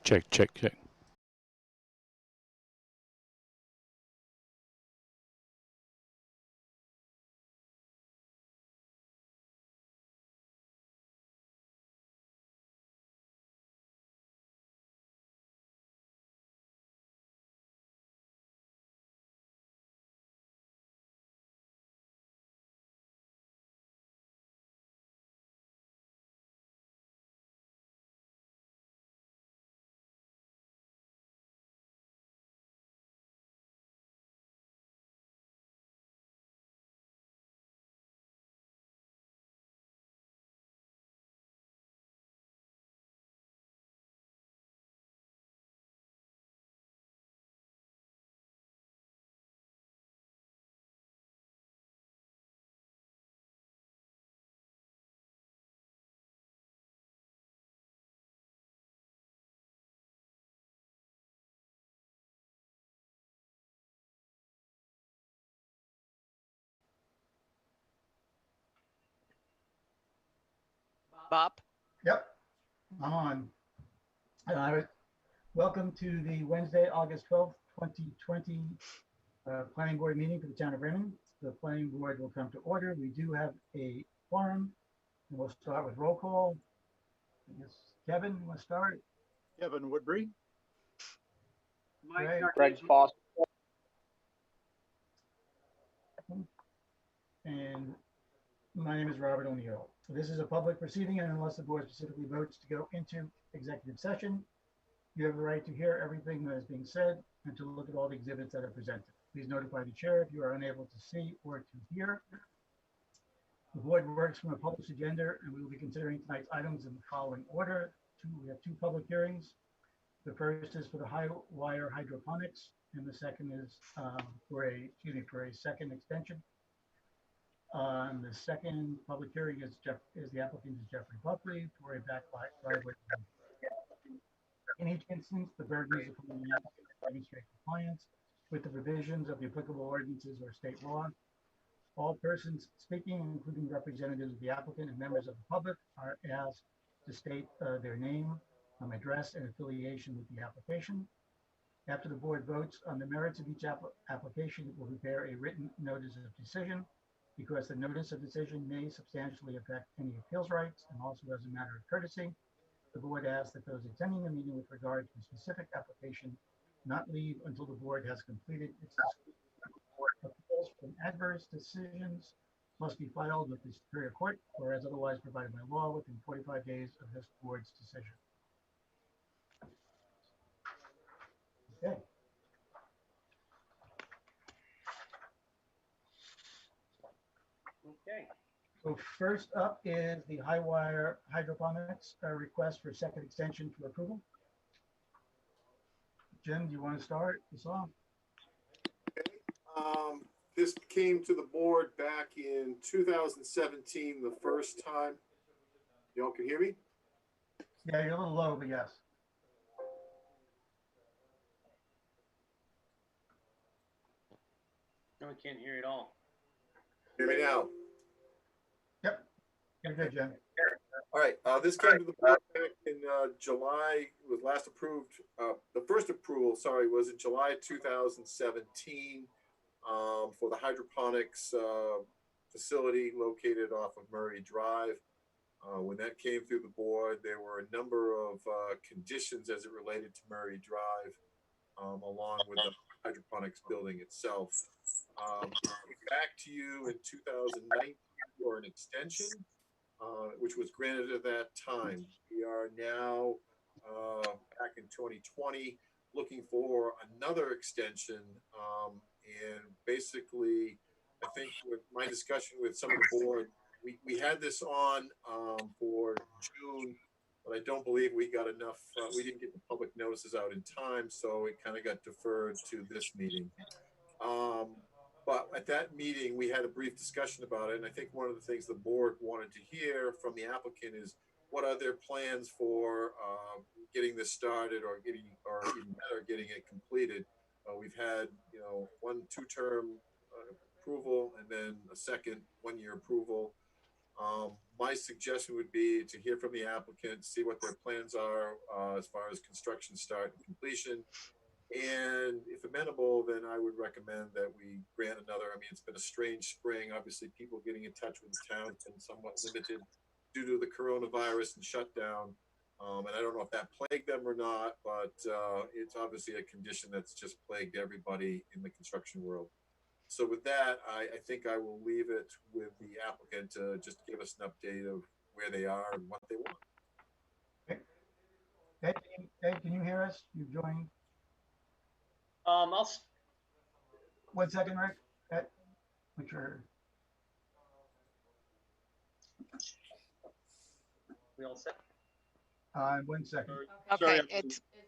Check, check, check. Bob? Yep, I'm on. Welcome to the Wednesday, August 12th, 2020 Planning Board meeting for the town of Raymond. The Planning Board will come to order. We do have a quorum, and we'll start with roll call. I guess, Kevin, you want to start? Kevin Woodbury. Greg Foster. And my name is Robert O'Neill. This is a public proceeding, and unless the board specifically votes to go into executive session, you have the right to hear everything that is being said and to look at all the exhibits that are presented. Please notify the chair if you are unable to see or to hear. The board works from a published agenda, and we will be considering tonight's items in the following order. We have two public hearings. The first is for the high wire hydroponics, and the second is for a second extension. The second public hearing is the applicant is Jeffrey Buckley for a back driveway. In each instance, the burden is upon the applicant to demonstrate compliance with the provisions of the applicable ordinances or state law. All persons speaking, including representatives of the applicant and members of the public, are asked to state their name, address, and affiliation with the application. After the board votes on the merits of each application, it will prepare a written notice of decision, because the notice of decision may substantially affect any appeals rights, and also as a matter of courtesy, the board asks that those attending the meeting with regard to a specific application not leave until the board has completed its discussion. Appeals from adverse decisions must be filed with the Superior Court or as otherwise provided by law within 45 days of this board's decision. Okay. Okay. So first up is the high wire hydroponics request for second extension for approval. Jim, do you want to start this off? Okay. This came to the board back in 2017, the first time. Y'all can hear me? Yeah, you're a little low, but yes. No, we can't hear you at all. Hear me now? Yep. You're good, Jim. All right. This came to the board back in July. It was last approved. The first approval, sorry, was in July 2017 for the hydroponics facility located off of Murray Drive. When that came through the board, there were a number of conditions as it related to Murray Drive, along with the hydroponics building itself. Back to you in 2019 for an extension, which was granted at that time. We are now back in 2020 looking for another extension. And basically, I think with my discussion with some of the board, we had this on for June, but I don't believe we got enough, we didn't get the public notices out in time, so it kind of got deferred to this meeting. But at that meeting, we had a brief discussion about it, and I think one of the things the board wanted to hear from the applicant is what are their plans for getting this started, or even better, getting it completed. We've had, one 2-term approval and then a second 1-year approval. my suggestion would be to hear from the applicant, see what their plans are as far as construction start and completion. And if amenable, then I would recommend that we grant another. I mean, it's been a strange spring. Obviously, people getting in touch with the town has been somewhat limited due to the coronavirus and shutdown. And I don't know if that plagued them or not, but it's obviously a condition that's just plagued everybody in the construction world. So with that, I think I will leave it with the applicant to just give us an update of where they are and what they want. Ed, can you hear us? You've joined. I'll, 1 second, Rick. Ed, make sure. we all set? 1 second. Okay,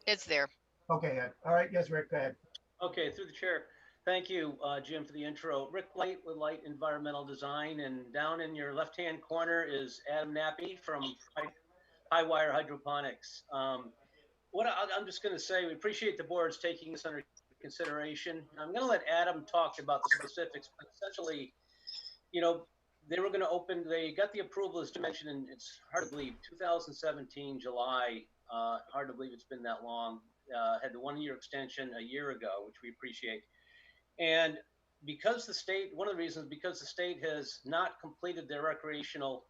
it's there. Okay, Ed. All right. Yes, Rick, go ahead. Okay, through the chair. Thank you, Jim, for the intro. Rick Light with Light Environmental Design, and down in your left-hand corner is Adam Nappy from Highwire Hydroponics. I'm just going to say, we appreciate the board's taking this under consideration. I'm going to let Adam talk about the specifics, but essentially, you know, they were going to open, they got the approval, as Jim mentioned, and it's hard to believe, 2017, July, hard to believe it's been that long, had the 1-year extension a year ago, which we appreciate. And because the state, one of the reasons, because the state has not completed their recreational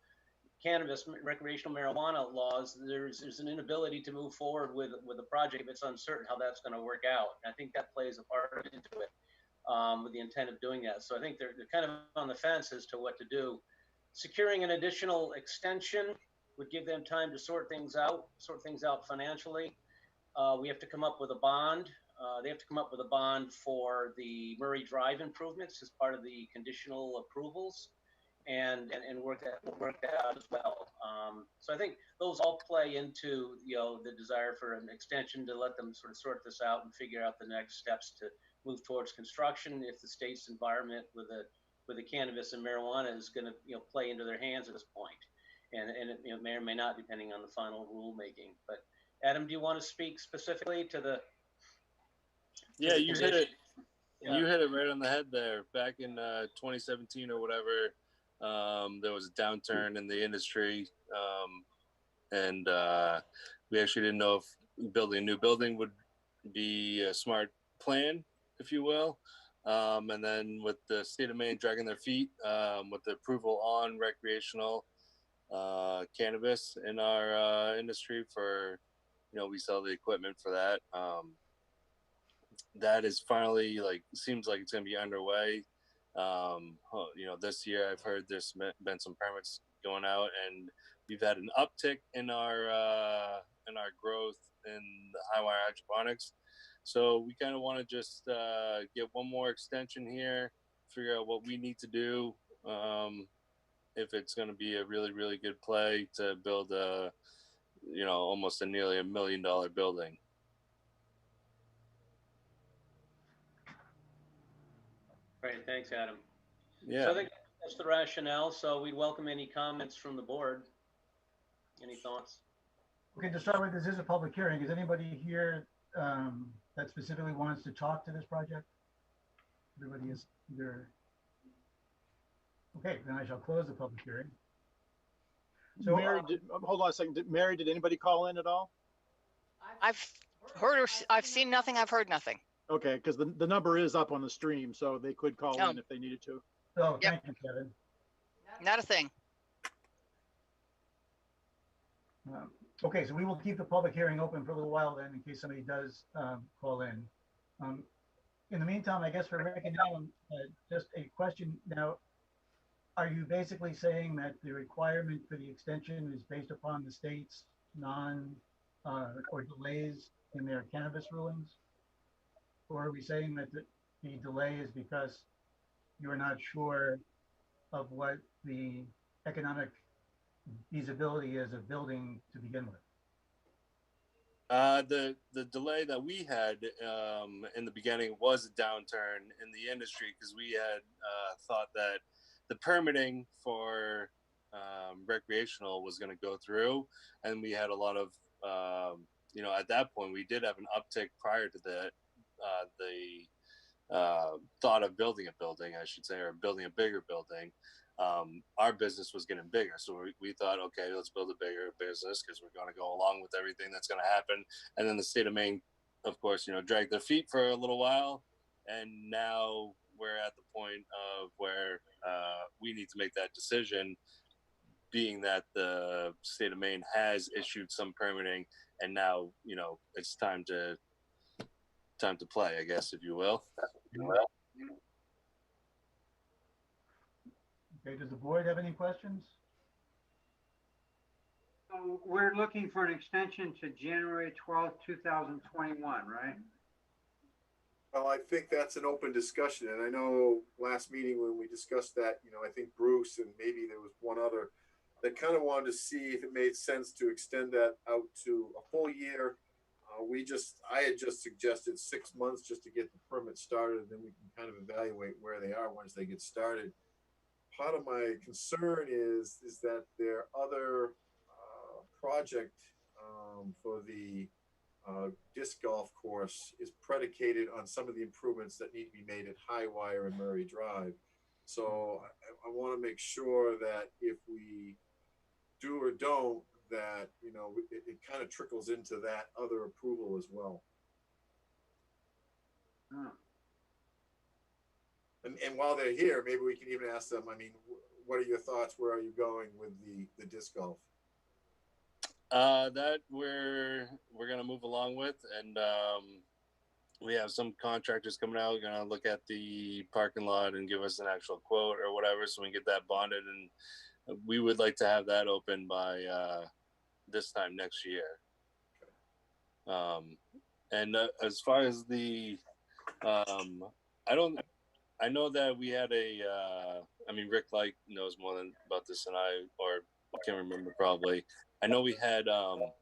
cannabis, recreational marijuana laws, there's an inability to move forward with a project if it's uncertain how that's going to work out. And I think that plays a part into it with the intent of doing that. So I think they're kind of on the fence as to what to do. Securing an additional extension would give them time to sort things out financially. We have to come up with a bond. They have to come up with a bond for the Murray Drive improvements as part of the conditional approvals, and work that out as well. So I think those all play into, you know, the desire for an extension to let them sort of sort this out and figure out the next steps to move towards construction if the state's environment with the cannabis and marijuana is going to, you know, play into their hands at this point. And it, you know, may or may not, depending on the final rulemaking. But Adam, do you want to speak specifically to the? Yeah, you hit it. Yeah. You hit it right on the head there. Back in 2017 or whatever, there was a downturn in the industry, and we actually didn't know if building a new building would be a smart plan, if you will. And then with the state of Maine dragging their feet with the approval on recreational cannabis in our industry for, you know, we sell the equipment for that. That is finally, like, seems like it's going to be underway. You know, this year I've heard there's been some permits going out, and we've had an uptick in our growth in the Highwire Hydroponics. So we kind of want to just get one more extension here, figure out what we need to do, if it's going to be a really, really good play to build a, you know, almost a nearly $1 million building. Great, thanks, Adam. Yeah. So I think that's the rationale. So we'd welcome any comments from the board. Any thoughts? Okay, to start with, this is a public hearing. Is anybody here that specifically wants to talk to this project? Everybody is either. Okay, then I shall close the public hearing. So, Mary, hold on a second. Mary, did anybody call in at all? I've heard or I've seen nothing. I've heard nothing. Okay, because the number is up on the stream, so they could call Oh. in if they needed to. oh, Yep. thank you, Kevin. Not a thing. Okay, so we will keep the public hearing open for a little while then, in case somebody does call in. In the meantime, I guess for Rick and Alan, just a question now. Are you basically saying that the requirement for the extension is based upon the state's or delays in their cannabis rulings? Or are we saying that the delay is because you're not sure of what the economic feasibility is of building to begin with? The delay that we had in the beginning was a downturn in the industry because we had thought that the permitting for recreational was going to go through, and we had a lot of you know, at that point we did have an uptick prior to the thought of building a building, I should say, or building a bigger building. our business was getting bigger. So we thought, okay, let's build a bigger business because we're going to go along with everything that's going to happen. And then the state of Maine, of course, dragged their feet for a little while. And now we're at the point of where we need to make that decision, being that the state of Maine has issued some permitting, and now, it's time to play, I guess, if you will. Okay, does the board have any questions? So we're looking for an extension to January 12th, 2021, right? Well, I think that's an open discussion, and I know last meeting when we discussed that, I think Bruce and maybe there was one other that kind of wanted to see if it made sense to extend that out to a full year. I had just suggested 6 months just to get the permit started, and then we can kind of evaluate where they are once they get started. Part of my concern is that their other project for the disc golf course is predicated on some of the improvements that need to be made at Highwire and Murray Drive. So I want to make sure that if we do or don't, that it kind of trickles into that other approval as well. Hmm. And while they're here, maybe we can even ask them, what are your thoughts? Where are you going with the disc golf? That we're gonna move along with, and we have some contractors coming out, gonna look at the parking lot and give us an actual quote or whatever, so we can get that bonded, and we would like to have that open by this time next year. And as far as the, I know that we had Rick Light knows more about this than I, or I can't remember probably. I know we had a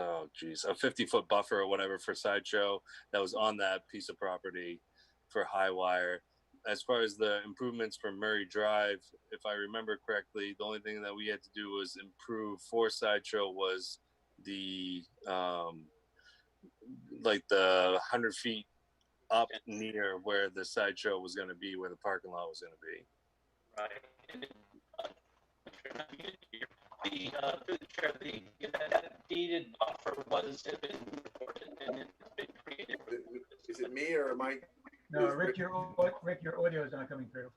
50-foot buffer or whatever for Sideshow that was on that piece of property for Highwire. As far as the improvements for Murray Drive, if I remember correctly, the only thing that we had to do was improve for Sideshow was the like the 100 feet up near where the Sideshow was going to be, where the parking lot was going to be. Right. That deeded buffer was been reported and it's been created. Is it me or am I? No, Rick, your audio is not coming through.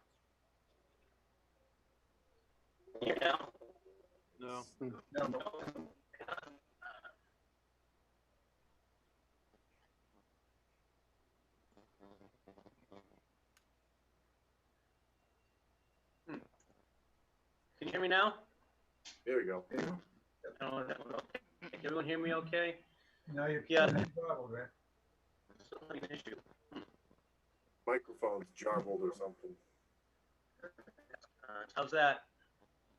Here now. No. No. Can you hear me now? There we go. I don't know if that was okay. Can everyone hear me okay? No, you're Yeah. garbled, Rick. Still having an issue. Microphone's jarbled or something. How's that?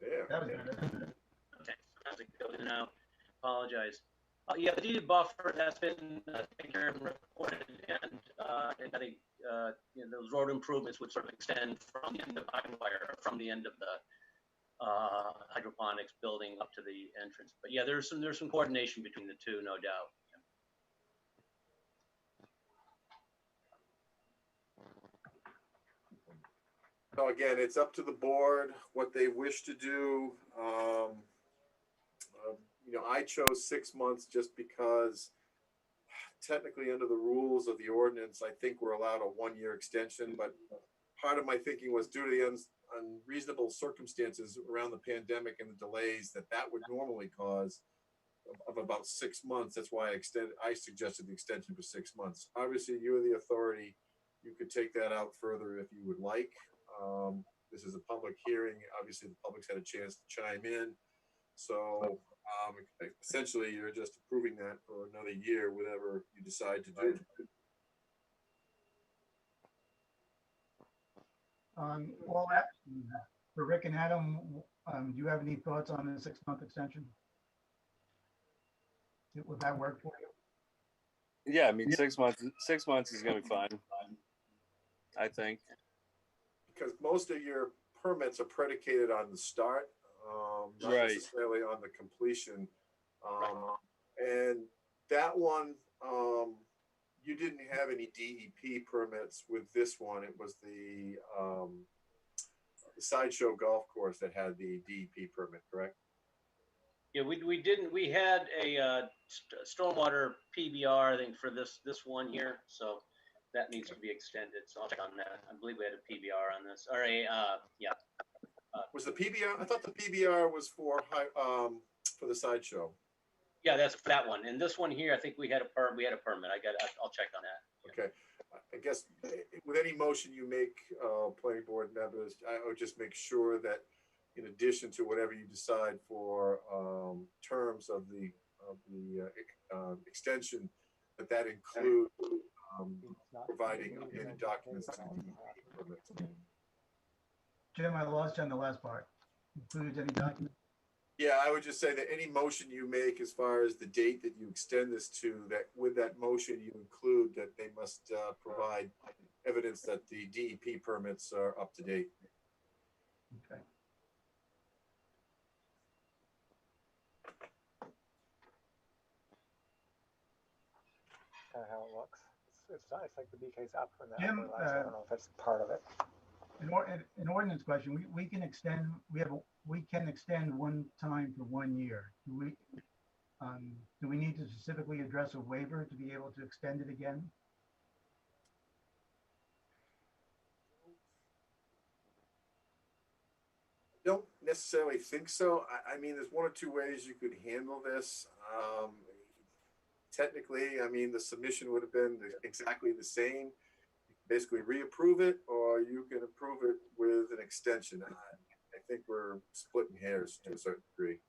Yeah. That was better. Okay, as it goes in and out. Apologize. Yeah, the deeded buffer has been taken care of and reported, and I think those road improvements would sort of extend from the end of Highwire, from the end of the hydroponics building up to the entrance. But yeah, there's some coordination between the two, no doubt. So again, it's up to the board what they wish to do. I chose 6 months just because technically under the rules of the ordinance, I think we're allowed a 1-year extension, but part of my thinking was due to the unreasonable circumstances around the pandemic and the delays that would normally cause of about 6 months. That's why I suggested the extension for 6 months. Obviously, you're the authority. You could take that out further if you would like. This is a public hearing. Obviously, the public's had a chance to chime in. So essentially, you're just approving that for another year, whatever you decide to do. Well, for Rick and Adam, do you have any thoughts on the 6-month extension? Would that work for you? Yeah, 6 months. 6 months is going to be fine, I think. Because most of your permits are predicated on the start, not Right. necessarily on the completion. And that one, you didn't have any DEP permits with this one. It was the Sideshow Golf Course that had the DEP permit, correct? Yeah, we didn't, we had a stormwater PBR, I think, for this one here, so that needs to be extended, so I'll check on that. I believe we had a PBR on this, or yeah. Was the PBR? I thought the PBR was for the Sideshow. Yeah, that's that one, and this one here, I think we had a permit, I'll check on that. Okay, I guess with any motion you make, planning board members, I would just make sure that in addition to whatever you decide for terms of the extension, that include providing updated documents to DEP permits. Jim, I lost you on the last part. Includes any document? Yeah, I would just say that any motion you make as far as the date that you extend this to, that with that motion you include that they must provide evidence that the DEP permits are up to date. Okay. Kind of how it looks. It's nice, like the BK's up from that. Jim, I don't know if that's part of it. An ordinance question. We can extend. We can extend one time for 1 year. Do we need to specifically address a waiver to be able to extend it again? Don't necessarily think so. I mean, there's one or two ways you could handle this. Technically, I mean, the submission would have been exactly the same. Basically reapprove it, or you can approve it with an extension. I think we're splitting hairs to a certain degree.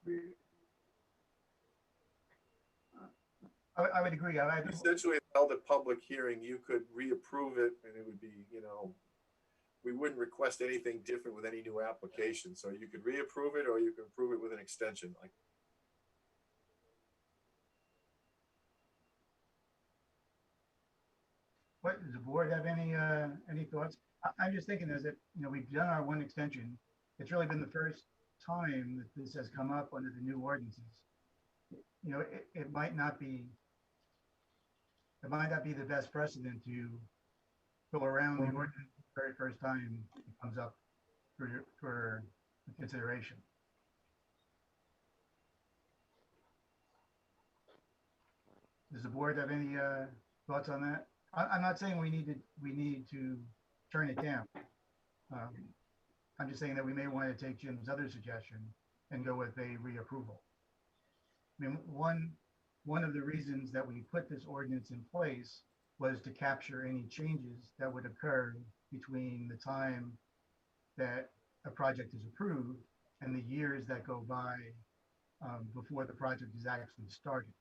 I would agree. Essentially, held a public hearing, you could reapprove it, and it would be, we wouldn't request anything different with any new application. So you could reapprove it, or you can approve it with an extension. Like, what does the board have any thoughts? I'm just thinking is that we've done our one extension. It's really been the first time that this has come up under the new ordinances. It might not be the best precedent to go around the ordinance the very first time it comes up for consideration. Does the board have any thoughts on that? I'm not saying we need to turn it down. I'm just saying that we may want to take Jim's other suggestion and go with a reapproval. I mean, one of the reasons that we put this ordinance in place was to capture any changes that would occur between the time that a project is approved and the years that go by before the project is actually started.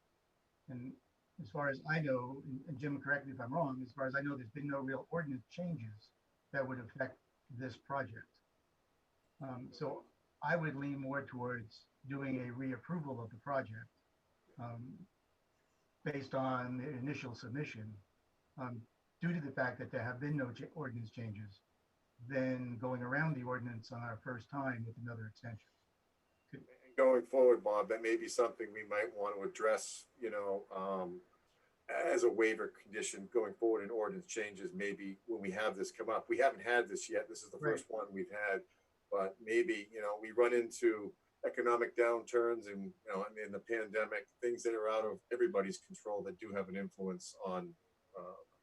And as far as I know, and Jim, correct me if I'm wrong, as far as I know, there's been no real ordinance changes that would affect this project. So I would lean more towards doing a reapproval of the project based on the initial submission, due to the fact that there have been no ordinance changes, than going around the ordinance on our first time with another extension. going forward, Bob, that may be something we might want to address, as a waiver condition going forward in ordinance changes, maybe when we have this come up. We haven't had this yet. This is the first one we've had, but maybe, we run into economic downturns and, in the pandemic, things that are out of everybody's control that do have an influence on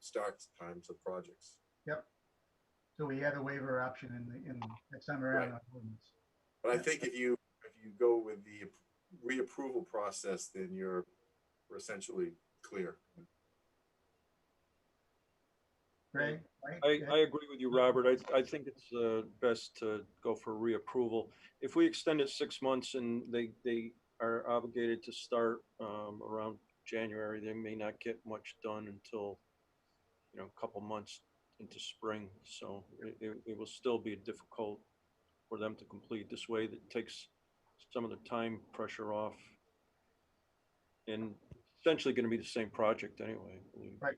start times of projects. Yep. So we had a waiver option in next time around on ordinance. But I think if you go with the reapproval process, then we're essentially clear. Greg? I agree with you, Robert. I think it's best to go for reapproval. If we extend it 6 months and they are obligated to start around January, they may not get much done until, a couple months into spring. So it will still be difficult for them to complete. This way that takes some of the time pressure off, and essentially going to be the same project anyway, I believe. Right.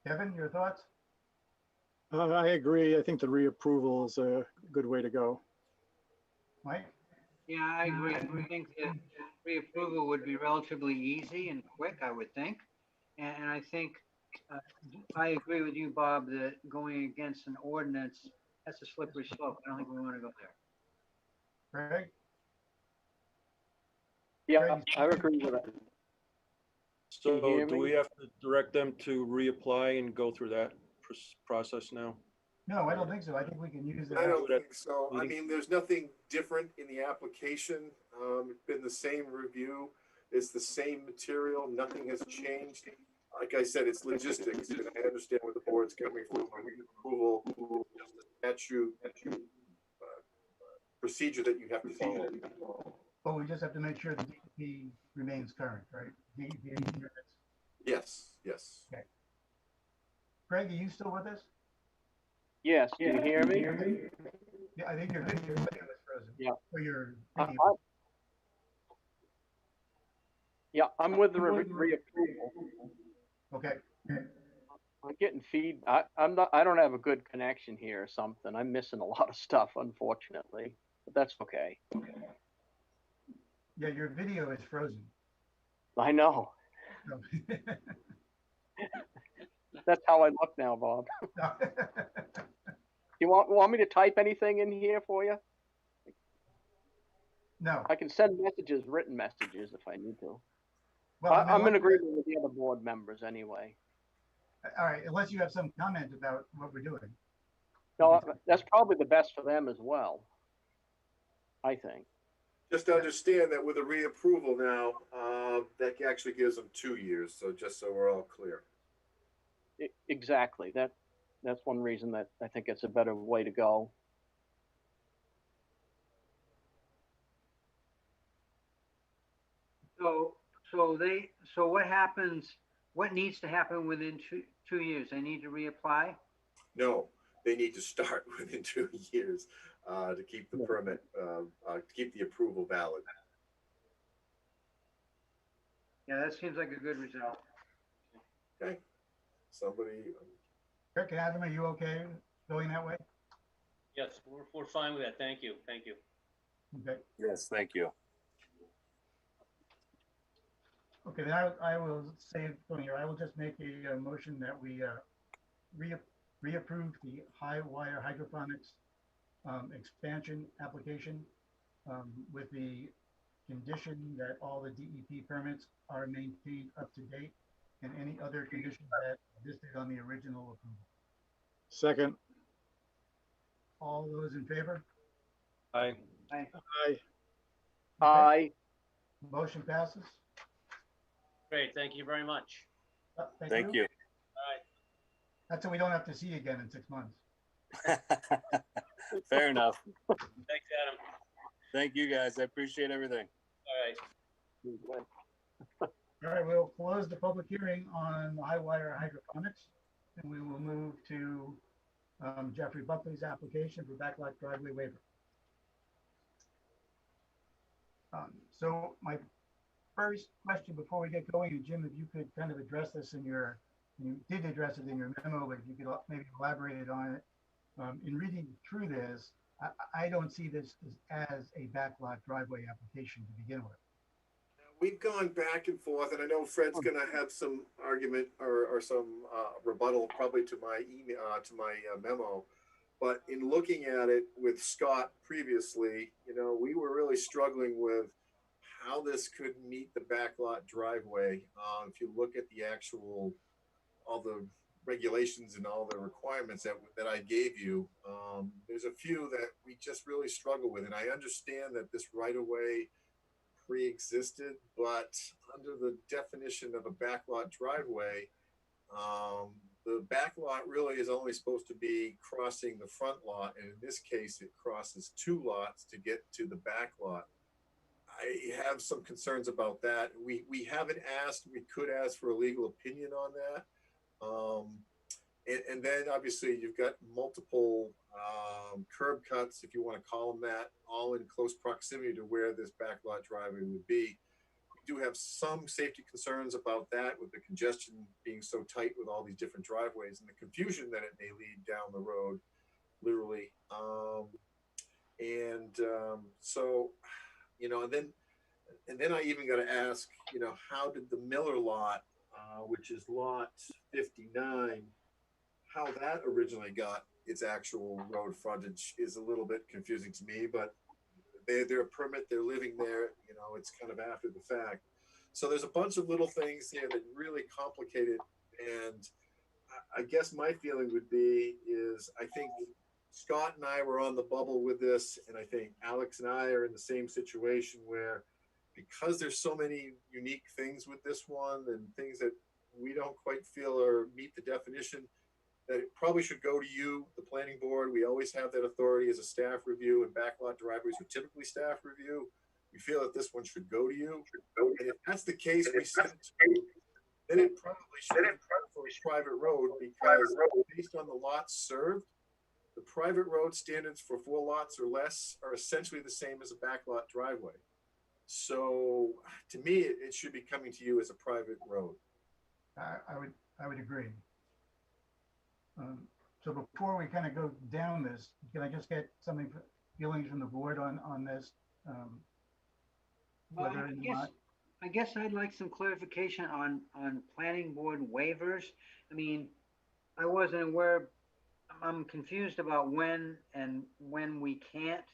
Kevin, your thoughts? I agree. I think the reapproval is a good way to go. Mike? Yeah, I agree. I think that reapproval would be relatively easy and quick, I would think. And I think I agree with you, Bob, that going against an ordinance, that's a slippery slope. I don't think we want to go there. Greg? Yeah, I agree with that. So you hear do we me? have to direct them to reapply and go through that process now? No, I don't think so. I think we can use I that. don't think so. I Meeting. mean, there's nothing different in the application. It's been the same review. It's the same material. Nothing has changed. Like I said, it's logistics, and I understand where the board's coming from. Approval, just a statute, procedure that you have to follow. But we just have to make sure the DEP remains current, right? DEP units. Yes, yes. Greg, are you still with us? Yes, do you hear me? Yeah, I think your video is frozen. Yeah. Or your I- video. Yeah, I'm with the reapproval. Okay. I'm getting feed. I don't have a good connection here or something. I'm missing a lot of stuff, unfortunately, but that's okay. Yeah, your video is frozen. I know. So- That's how I look now, Bob. You want me to type anything in here for you? No. I can send messages, written messages, if I need to. Well, no, I'm in agreement with the other board members anyway. All right, unless you have some comment about what we're doing. No, that's probably the best for them as well, I think. Just understand that with a reapproval now, that actually gives them 2 years. So just so we're all clear. Exactly. That's one reason that I think it's a better way to go. So what happens, what needs to happen within 2 years? They need to reapply? No, they need to start within 2 years to keep the permit, to keep the approval valid. Yeah, that seems like a good result. Okay. Somebody, Rick and Adam, are you okay going that way? Yes, we're fine with that. Thank you. Thank you. Okay. Yes, thank you. Okay, then I will say, I will just make a motion that we reapprove the high wire hydroponics expansion application with the condition that all the DEP permits are maintained up to date and any other conditions that existed on the original approval. Second. All those in favor? Aye. Aye. Aye. Aye. Motion passes. Great. Thank you very much. Thank you. That's so we don't have to see you again in 6 months. Fair enough. Thanks, Adam. Thank you guys. I appreciate everything. All right. All right, we'll close the public hearing on the high wire hydroponics, and we will move to Jeffrey Buckley's application for backlot driveway waiver. So my first question before we get going, and Jim, if you could kind of address this you did address it in your memo, but if you could maybe elaborate on it. In reading through this, I don't see this as a backlot driveway application to begin with. we've gone back and forth, and I know Fred's going to have some argument or some rebuttal probably to my email, to my memo. But in looking at it with Scott previously, we were really struggling with how this could meet the backlot driveway. If you look at the actual, all the regulations and all the requirements that I gave you, there's a few that we just really struggle with. And I understand that this right-of-way pre-existed, but under the definition of a backlot driveway, the back lot really is only supposed to be crossing the front lot, and in this case, it crosses two lots to get to the back lot. I have some concerns about that. We haven't asked, we could ask for a legal opinion on that. And then obviously you've got multiple curb cuts, if you want to call them that, all in close proximity to where this backlot driveway would be. We do have some safety concerns about that, with the congestion being so tight with all these different driveways and the confusion that it may lead down the road, literally. So, and then I even got to ask, how did the Miller lot which is lot 59. How that originally got its actual road frontage is a little bit confusing to me, but they're a permit, they're living there, you know, it's kind of after the fact. So there's a bunch of little things here that really complicate it. And I guess my feeling would be is I think Scott and I were on the bubble with this, and I think Alex and I are in the same situation where because there's so many unique things with this one and things that we don't quite feel or meet the definition, that it probably should go to you, the planning board. We always have that authority as a staff review, and backlot driveways are typically staff review. We feel that this one should go to you. And if that's the case, we send it to you. Then it probably should be for a private road, because based on the lots served, the private road standards for 4 lots or less are essentially the same as a backlot driveway. So to me, it should be coming to you as a private road. I would agree. So before we kind of go down this, can I just get something, feelings from the board on this? Whether or not. I guess I'd like some clarification on planning board waivers. I mean, I wasn't aware, I'm confused about when we can't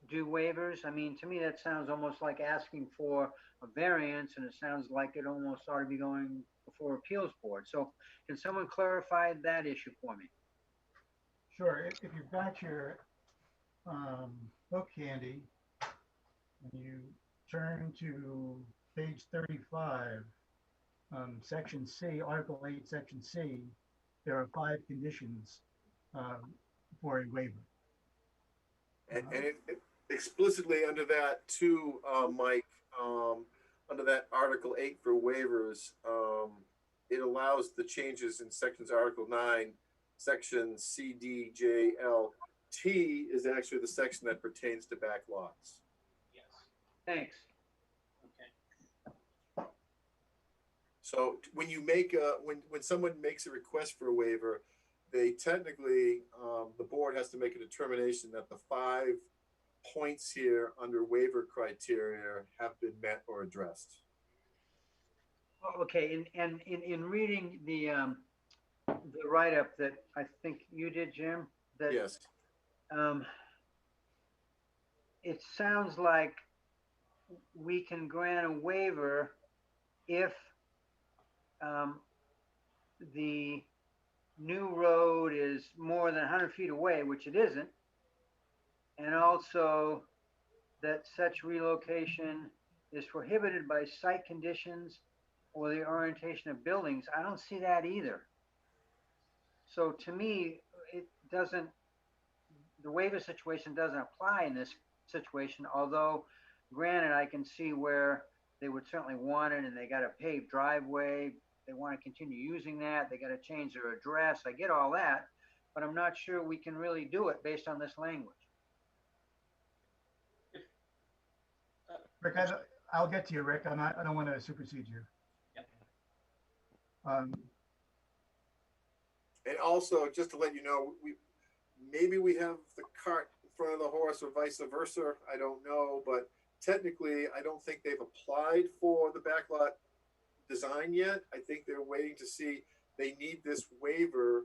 do waivers. I mean, to me, that sounds almost like asking for a variance, and it sounds like it almost ought to be going before appeals board. So can someone clarify that issue for me? Sure. If you've got your book handy and you turn to page 35, section C, Article 8, section C, there are 5 conditions for a waiver. And it explicitly under that too, Mike, under that Article 8 for waivers, it allows the changes in sections Article 9, section C, D, J, L. T is actually the section that pertains to back lots. Yes. Thanks. Okay. So when you make when someone makes a request for a waiver, they technically, the board has to make a determination that the 5 points here under waiver criteria have been met or addressed. Okay, and in reading the write-up that I think you did, Jim, that Yes. It sounds like we can grant a waiver if the new road is more than 100 feet away, which it isn't, and also that such relocation is prohibited by site conditions or the orientation of buildings. I don't see that either. So to me, it doesn't, the waiver situation doesn't apply in this situation, although granted, I can see where they would certainly want it and they got a paved driveway. They want to continue using that. They got to change their address. I get all that, but I'm not sure we can really do it based on this language. Rick, I'll get to you, Rick. I don't want to supersede you. Yep. And also, just to let you know, maybe we have the cart in front of the horse or vice versa. I don't know, but technically, I don't think they've applied for the backlot design yet. I think they're waiting to see, they need this waiver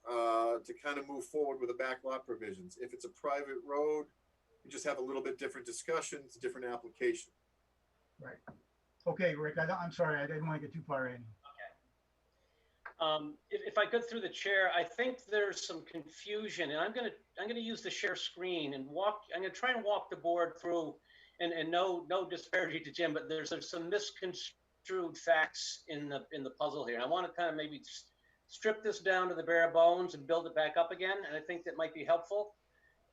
to kind of move forward with the backlot provisions. If it's a private road, you just have a little bit different discussions, different application. Right. Okay, Rick, I'm sorry, I didn't want to get too far in. If I could through the chair, I think there's some confusion, and I'm gonna use the share screen and I'm gonna try and walk the board through, and no disparity to Jim, but there's some misconstrued facts in the puzzle here. And I want to kind of maybe strip this down to the bare bones and build it back up again, and I think that might be helpful.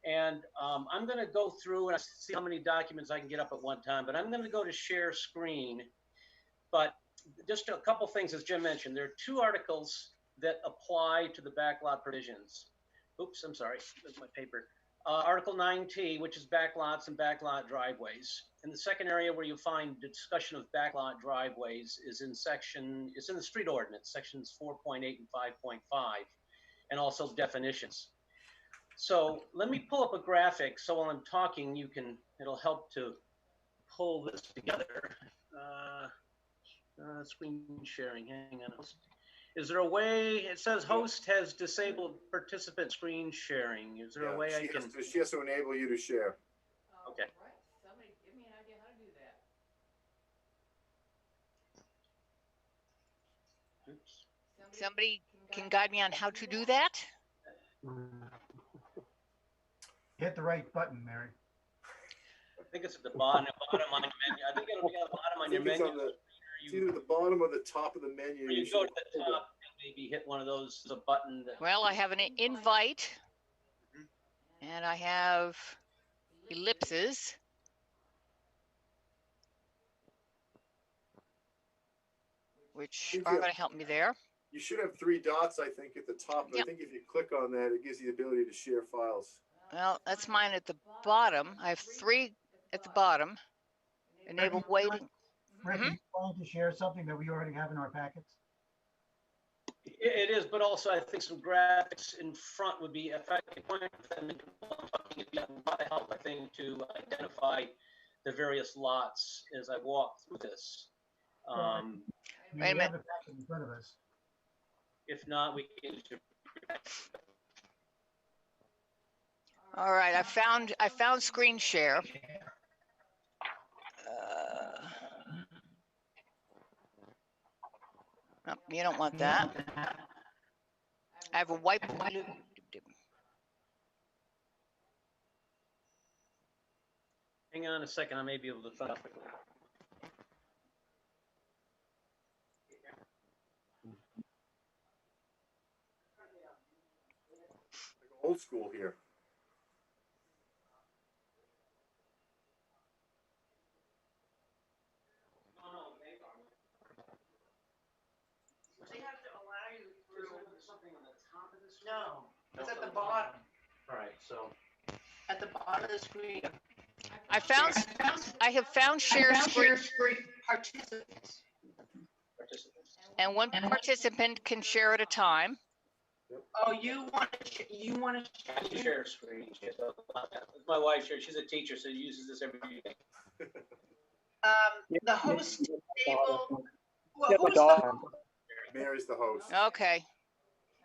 And I'm going to go through and see how many documents I can get up at one time, but I'm going to go to share screen. But just a couple things, as Jim mentioned, there are 2 articles that apply to the backlot provisions. Oops, I'm sorry, that's my paper. Article 9T, which is backlots and backlot driveways. And the second area where you find the discussion of backlot driveways is in the street ordinance, sections 4.8 and 5.5, and also definitions. So let me pull up a graphic so while I'm talking, it'll help to pull this together. Screen sharing, hang on. Is there a way, it says host has disabled participant screen sharing. Is there a way I can? She has to enable you to share. Okay. Somebody give me an idea how to do that. Oops. Somebody can guide me on how to do that? Hit the right button, Mary. I think it's at the bottom on your menu. I think it'll be at the bottom on your It's menu. it's either the bottom or the top of the menu. Or you go to the top and maybe hit one of those, the button that. Well, I have an invite and I have ellipses. Which are going to help me there. You should have 3 dots, I think, at the top. And Yep. I think if you click on that, it gives you the ability to share files. Well, that's mine at the bottom. I have 3 at the bottom. Enable waiting. Rick, are you trying to share something that we already have in our packets? It is, but also I think some graphics in front would be effective. It'd be a lot of help, I think, to identify the various lots as I walk through this. Wait a We have minute. the packet in front of us. If not, we can. All right, I found screen share. Oh, you don't want that. I have a whiteboard. Hang on a second, I may be able to find it. Old school here. They have to allow you to something on the top of the screen? No, it's at the bottom. All right, so. At the bottom of the screen. I have found share screen participants. And one participant can share at a time. Oh, you want to Share screen. My wife shares, she's a teacher, so uses this every day. the host table. Yeah, Who's the dog. Mary's the host. Okay.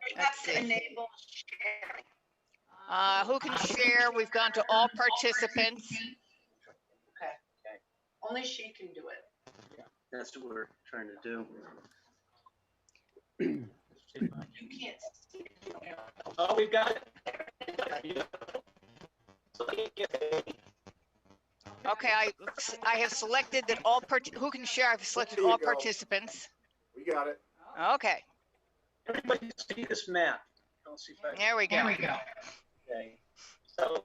You Let's have to see. enable sharing. Who can share? We've gone to all participants. Only she can do it. That's what we're trying to do. You can't see it. Oh, we've got it. Okay, I have selected that all who can share? I've selected There you all go. participants. We got it. Okay, Everybody see this map? I'll see if I. there we go. Okay. So.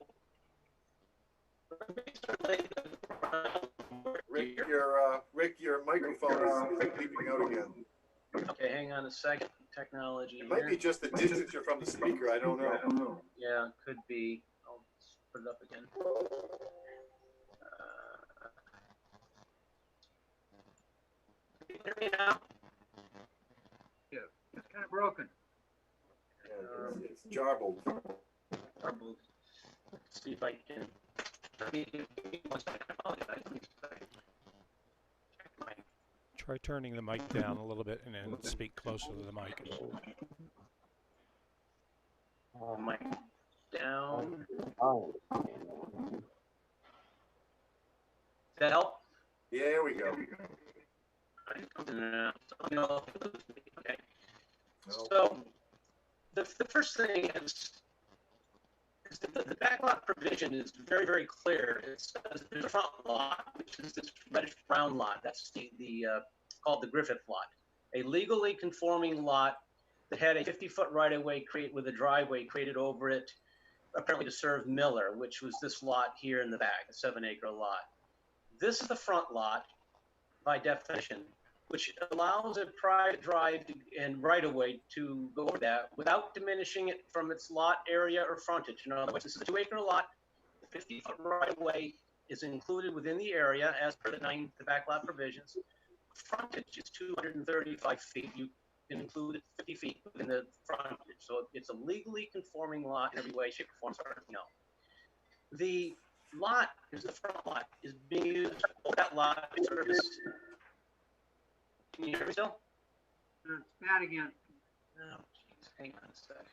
Rick, your microphone is leaving out again. Okay, hang on a second. Technology. It might be just the distance you're from the speaker. I don't know. Yeah, could be. I'll put it up again. Hear me now? Yeah, it's kind of broken. Yeah, it's jarbled. Let's see if I can. Try turning the mic down a little bit and then speak closer to the mic. Mic down. Does that help? Yeah, there we go. Okay. So the first thing is that the backlot provision is very, very clear. It says there's a front lot, which is this reddish brown lot. That's the called the Griffith lot, a legally conforming lot that had a 50-foot right-of-way with a driveway created over it, apparently to serve Miller, which was this lot here in the back, a 7-acre lot. This is the front lot, by definition, which allows a private drive and right-of-way to go over that without diminishing it from its lot area or frontage. In other words, this is a 2-acre lot. The 50-foot right-of-way is included within the area as per the backlot provisions. Frontage is 235 feet. You can include 50 feet within the frontage. So it's a legally conforming lot in every way, shape, or form, as far as we know. The lot, is the front lot, is being used for that lot service Can you hear me still? It's bad again. Oh, jeez, hang on a sec.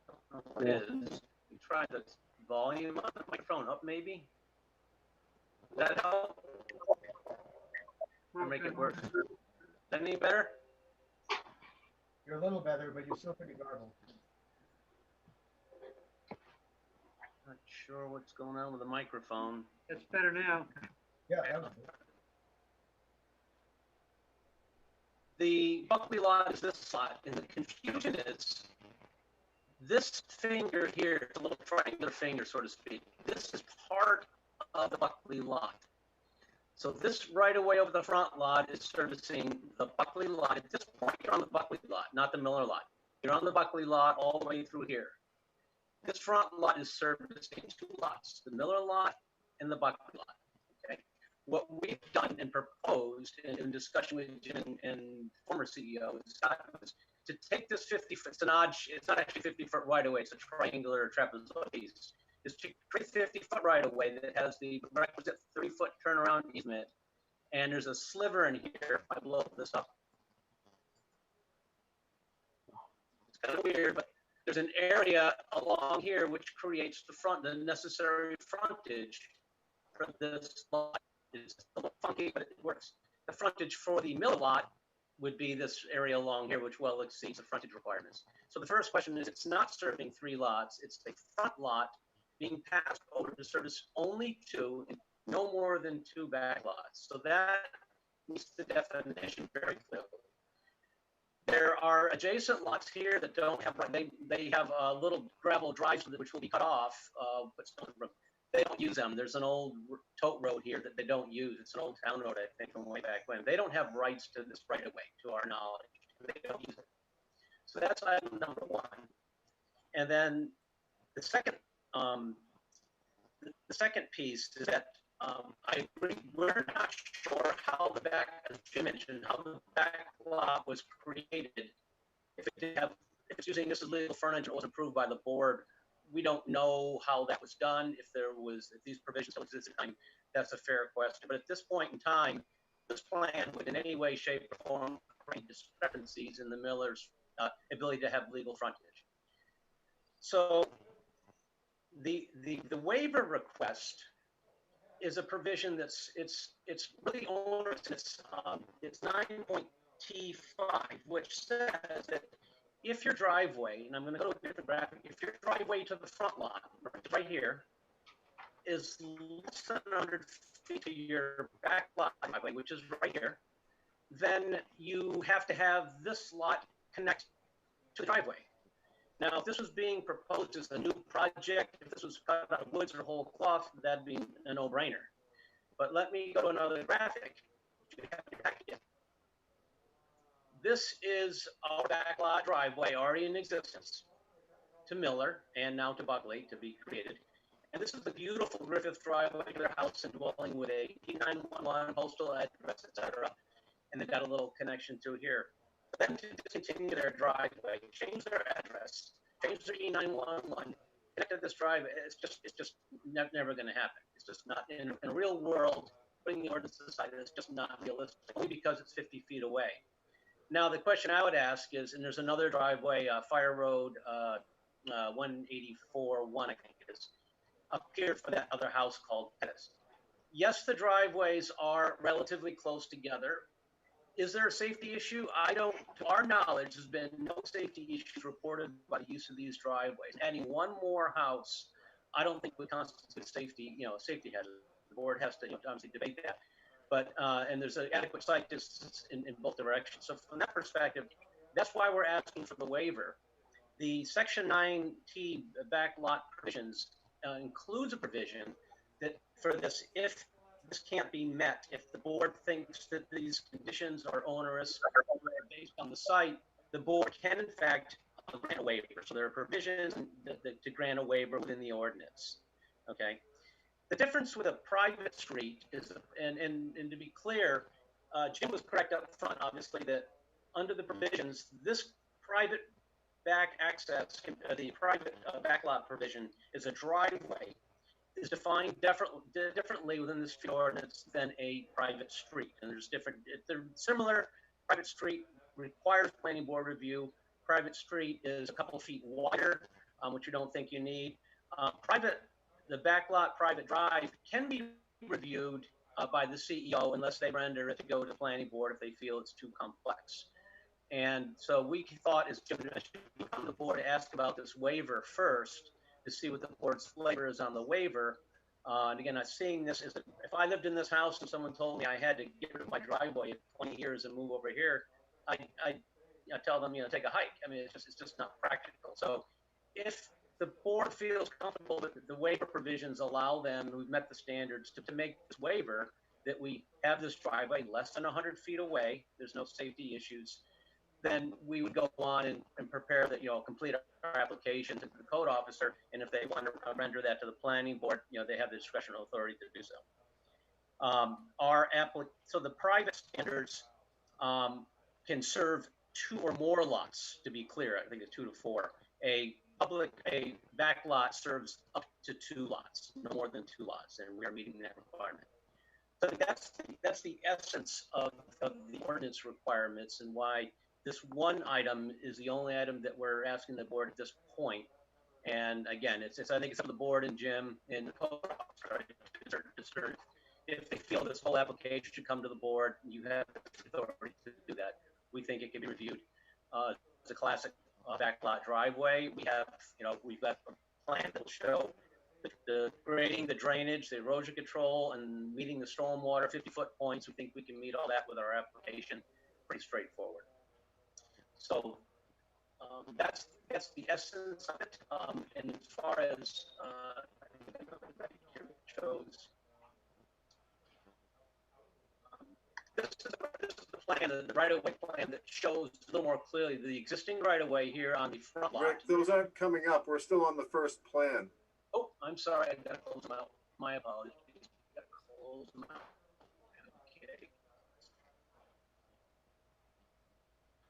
Don't know what it is. You try the volume on the microphone up, maybe? Does that help? Or make it worse? Is that any better? You're a little better, but you're still pretty garbled. Not sure what's going on with the microphone. It's better now. Yeah, that was good. The Buckley lot is this lot, and the confusion is this finger here, the little triangular finger, so to speak, this is part of the Buckley lot. So this right away over the front lot is servicing the Buckley lot. At this point, you're on the Buckley lot, not the Miller lot. You're on the Buckley lot all the way through here. This front lot is servicing two lots, the Miller lot and the Buckley lot. Okay. What we've done and proposed in discussion with Jim and former CEO is to take this 50 foot, it's not actually 50 foot right away, it's a triangular trapezoid piece, is to create 50 foot right away that has the requisite 30 foot turnaround easement. And there's a sliver in here, if I blow this up. It's kind of weird, but there's an area along here which creates the necessary frontage for this lot. It's a little funky, but it works. The frontage for the mill lot would be this area along here, which well exceeds the frontage requirements. So the first question is, it's not serving 3 lots. It's a front lot being passed over to service only 2, and no more than 2 back lots. So that meets the definition very clearly. There are adjacent lots here that don't have, they have little gravel drives which will be cut off, but they don't use them. There's an old tote road here that they don't use. It's an old town road, I think, from way back when. They don't have rights to this right of way, to our knowledge. They don't use it. So that's item number 1. And then the second piece is that I agree, we're not sure how the back, as Jim mentioned, how the back lot was created. If it's using this as legal frontage or was approved by the board, we don't know how that was done. If these provisions still exist at the time, that's a fair question. But at this point in time, this plan would in any way, shape, or form create discrepancies in the miller's ability to have legal frontage. So the waiver request is a provision it's really onerous. It's 9.T5, which says that if your driveway, and I'm going to go to a different graphic, if your driveway to the front lot, right here, is less than 100 feet to your back lot driveway, which is right here, then you have to have this lot connect to the driveway. Now, if this was being proposed as a new project, if this was cut out of woods or whole cloth, that'd be a no-brainer. But let me go to another graphic. This is our backlot driveway already in existence to Miller and now to Buckley to be created. And this is the beautiful Griffith driveway to their house and dwelling with a T911 postal address, etc. And they've got a little connection through here. For them to discontinue their driveway, change their address, change their E911, connect to this driveway, it's just never going to happen. It's just not in a real world. Putting the ordinance aside, it's just not realistic, only because it's 50 feet away. Now, the question I would ask is, and there's another driveway, Fire Road 184-1, I think it is, up here for that other house called Pettis. Yes, the driveways are relatively close together. Is there a safety issue? To our knowledge, there's been no safety issues reported by the use of these driveways. Adding one more house, I don't think would constitute safety hazard. The board has to obviously debate that. But, and there's an adequate sight distance in both directions. So from that perspective, that's why we're asking for the waiver. The Section 9T backlot provisions includes a provision that for this, if this can't be met, if the board thinks that these conditions are onerous or based on the site, the board can in fact grant a waiver. So there are provisions to grant a waiver within the ordinance. Okay. The difference with a private street is, and to be clear, Jim was correct up front, obviously, that under the provisions, this private back access, the private backlot provision is a driveway, is defined differently within this ordinance than a private street. And they're similar, private street requires planning board review. Private street is a couple of feet wider, which you don't think you need. The backlot private drive can be reviewed by the CEO unless they render it to go to the planning board if they feel it's too complex. And so we thought, as Jim mentioned, we come to the board to ask about this waiver first to see what the board's flavor is on the waiver. And again, I'm seeing this as if I lived in this house and someone told me I had to get rid of my driveway in 20 years and move over here, I tell them, take a hike. I mean, it's just not practical. So if the board feels comfortable that the waiver provisions allow them, we've met the standards to make this waiver, that we have this driveway less than 100 feet away, there's no safety issues, then we would go on and prepare that, complete our application to the code officer. And if they want to render that to the planning board, they have the discretional authority to do so. So the private standards can serve 2 or more lots, to be clear. I think it's 2 to 4. A back lot serves up to 2 lots, no more than 2 lots, and we are meeting that requirement. So that's the essence of the ordinance requirements, and why this one item is the only item that we're asking the board at this point. And again, I think it's up to the board and Jim and the code officer if they feel this whole application should come to the board. You have the authority to do that. We think it can be reviewed. It's a classic backlot driveway. We've got a plan that will show the grading, the drainage, the erosion control, and meeting the stormwater 50-foot points. We think we can meet all that with our application. Pretty straightforward. So that's the essence of it. And as far as shows, this is the plan, the right-of-way plan that shows a little more clearly the existing right-of-way here on the front lot. Rick, those aren't coming up. We're still on the first plan. Oh, I'm sorry. I gotta close them out. My apologies. Gotta close them out. Okay.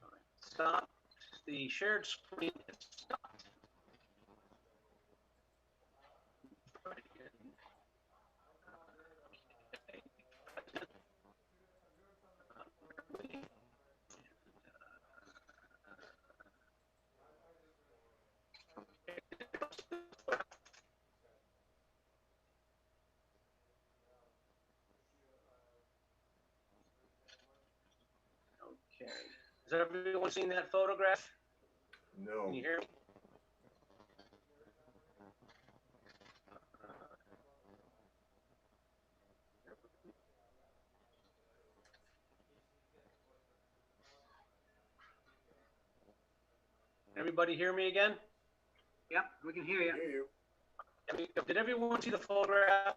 All right. Stop. The shared screen is stopped. Okay. Has everyone seen that photograph? No. Can you hear me? Everybody hear me again? Yep, we can hear you. Hear you. Did everyone see the photograph?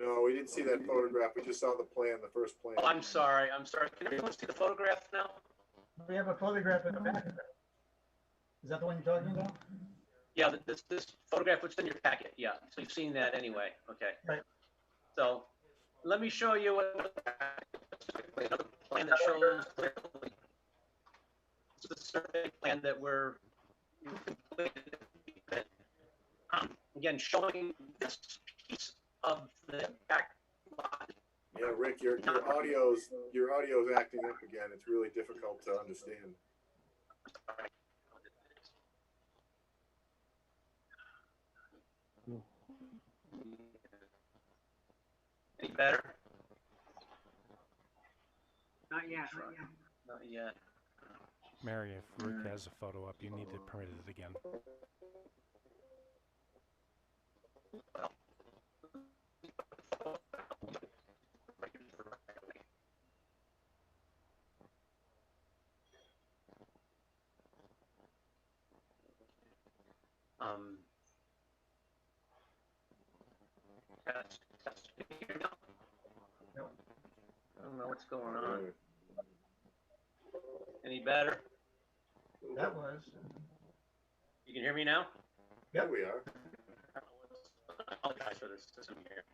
No, we didn't see that photograph. We just saw the plan, the first plan. Oh, I'm sorry. Can everyone see the photograph now? We have a photograph in the back. Is that the one you're talking about? Yeah, this photograph was in your packet. Yeah, so you've seen that anyway. Okay. Right. So let me show you another plan that shows clearly. This is the survey plan that we're completed. Again, showing this piece of the back lot. Yeah, Rick, your audio's acting up again. It's really difficult to understand. Any better? Not yet, not yet. Not yet. Mary, if Rick has a photo up, you need to print it again. Can you hear me now? No. I don't know what's going on. Any better? That was. You can hear me now? Yeah, we are. I apologize for this system here.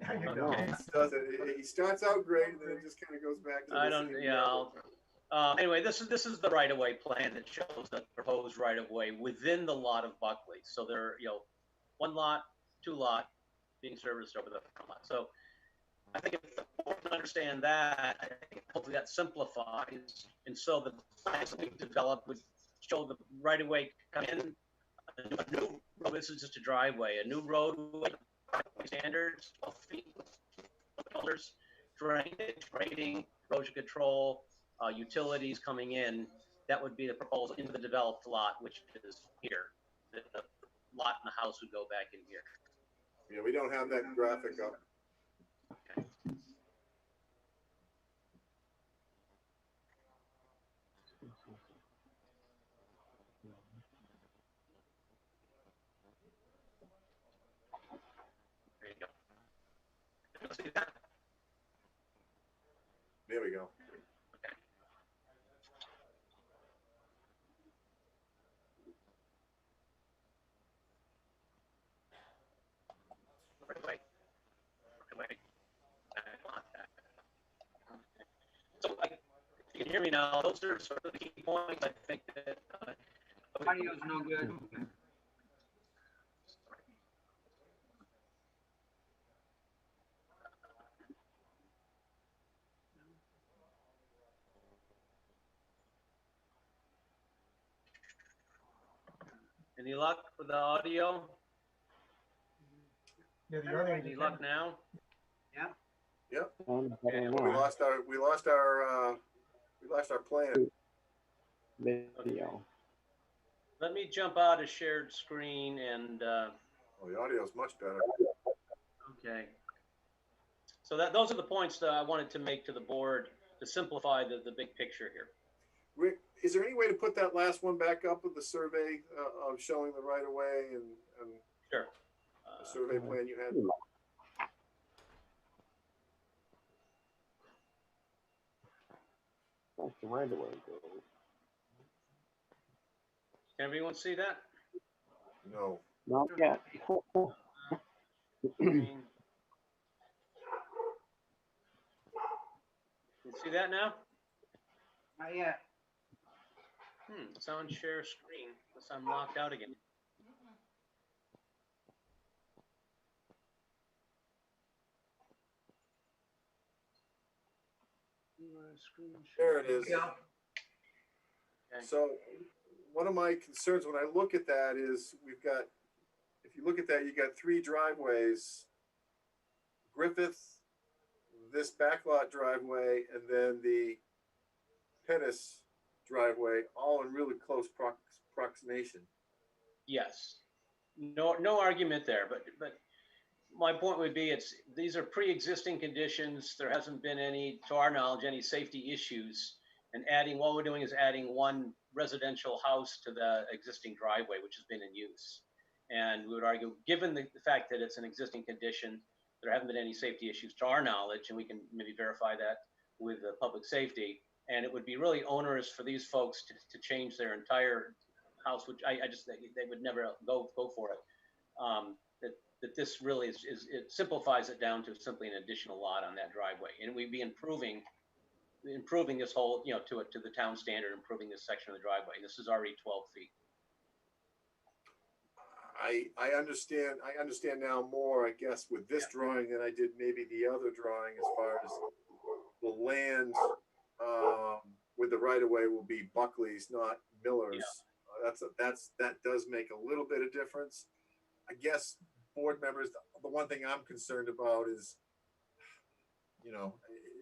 How you Okay. doing? He starts out great, and then it just kind of goes back to. I don't. Yeah. Anyway, this is the right-of-way plan that shows the proposed right-of-way within the lot of Buckley. So there, 1 lot, 2 lot being serviced over the front lot. So I think if the board can understand that, I think hopefully that simplifies. And so the plans that we developed would show the right of way come in, a new road. This is just a driveway, a new roadway, standards, 12 feet, colors, drainage, grading, erosion control, utilities coming in. That would be the proposal into the developed lot, which is here. The lot and the house would go back in here. Yeah, we don't have that graphic up. Okay. There you go. See that? There we go. So, if you can hear me now, those are sort of the key points. I think that Audio's no good. Any luck with the audio? Yeah, the audio. Any luck now? Yep. Okay. We lost our plan. Video. Let me jump out of shared screen and, Oh, the audio is much better. okay. So those are the points that I wanted to make to the board to simplify the big picture here. Rick, is there any way to put that last one back up with the survey of showing the right of way and Sure. the survey plan you had? That's the right of way goes. Can everyone see that? No. Not yet. You see that now? Not yet. It's on share screen, unless I'm locked out again. There it is. Yeah. Okay. So one of my concerns when I look at that is we've got, if you look at that, you got 3 driveways, Griffith, this backlot driveway, and then the Pettis driveway, all in really close approximation. Yes. No argument there, but my point would be these are pre-existing conditions. There hasn't been any, to our knowledge, any safety issues. And what we're doing is adding one residential house to the existing driveway, which has been in use. And we would argue, given the fact that it's an existing condition, there haven't been any safety issues to our knowledge, and we can maybe verify that with the public safety. And it would be really onerous for these folks to change their entire house, which I just they would never go for it. That this really it simplifies it down to simply an additional lot on that driveway, and we'd be improving this whole, to the town standard, improving this section of the driveway. This is already 12 feet. I understand now more, I guess, with this drawing than I did maybe the other drawing as far as the land with the right of way will be Buckley's, not Miller's. That does make a little bit of difference. I guess board members, the one thing I'm concerned about is,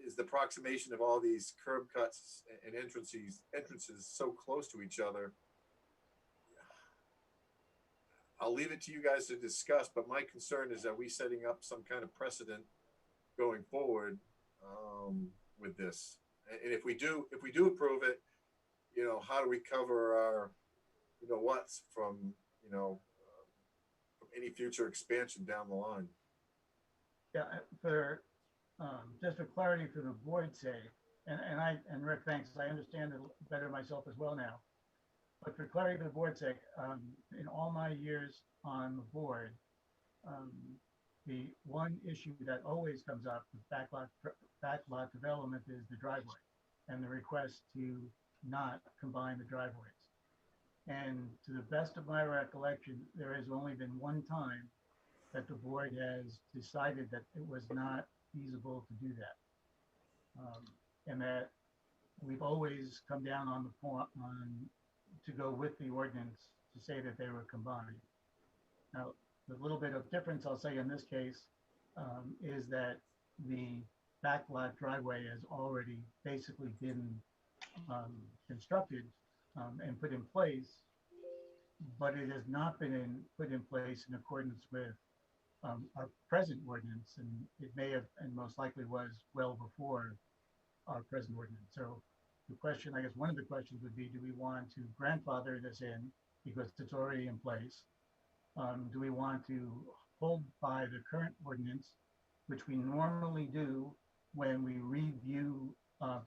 is the proximation of all these curb cuts and entrances so close to each other. I'll leave it to you guys to discuss, but my concern is, are we setting up some kind of precedent going forward with this? And if we do approve it, how do we cover our, what's from any future expansion down the line? Yeah, for just for clarity for the board's sake, and Rick, thanks, I understand it better myself as well now. But for clarity for the board's sake, in all my years on the board, the one issue that always comes up with backlot development is the driveway and the request to not combine the driveways. And to the best of my recollection, there has only been one time that the board has decided that it was not feasible to do that. And that we've always come down on the point to go with the ordinance to say that they were combined. Now, the little bit of difference I'll say in this case is that the backlot driveway has already basically been constructed and put in place, but it has not been put in place in accordance with our present ordinance, and it may have, and most likely was well before our present ordinance. So the question, I guess one of the questions would be, do we want to grandfather this in because it's already in place? Do we want to hold by the current ordinance, which we normally do when we review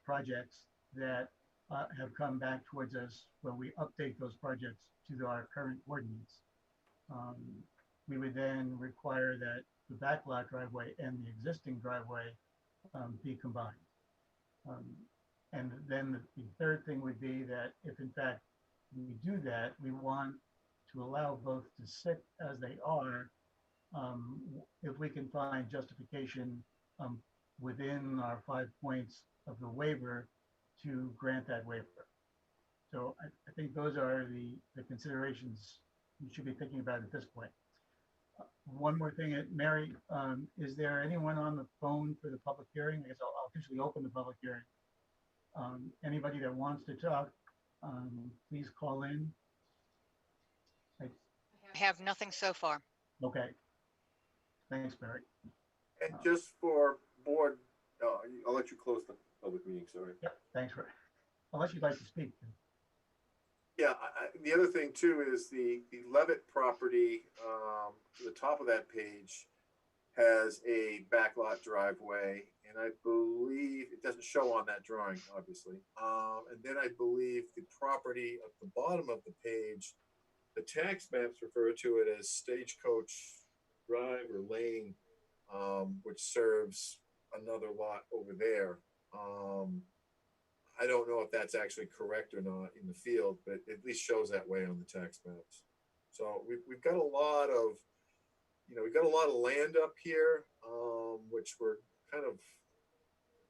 projects that have come back towards us, when we update those projects to our current ordinance? We would then require that the backlot driveway and the existing driveway be combined. And then the third thing would be that if in fact we do that, we want to allow both to sit as they are, if we can find justification within our 5 points of the waiver to grant that waiver. So I think those are the considerations you should be thinking about at this point. One more thing, Mary, is there anyone on the phone for the public hearing? I guess I'll officially open the public hearing. Anybody that wants to talk, please call in. I have nothing so far. Okay. Thanks, Mary. And just for board, I'll let you close the public meeting, sorry. Yep, thanks, Ray. Unless you'd like to speak. Yeah, the other thing too is the Levitt property, to the top of that page has a backlot driveway, and I believe it doesn't show on that drawing, obviously. And then I believe the property at the bottom of the page, the tax maps refer to it as Stagecoach Drive or Lane, which serves another lot over there. I don't know if that's actually correct or not in the field, but it at least shows that way on the tax maps. So we've got a lot of, we've got a lot of land up here, which we're kind of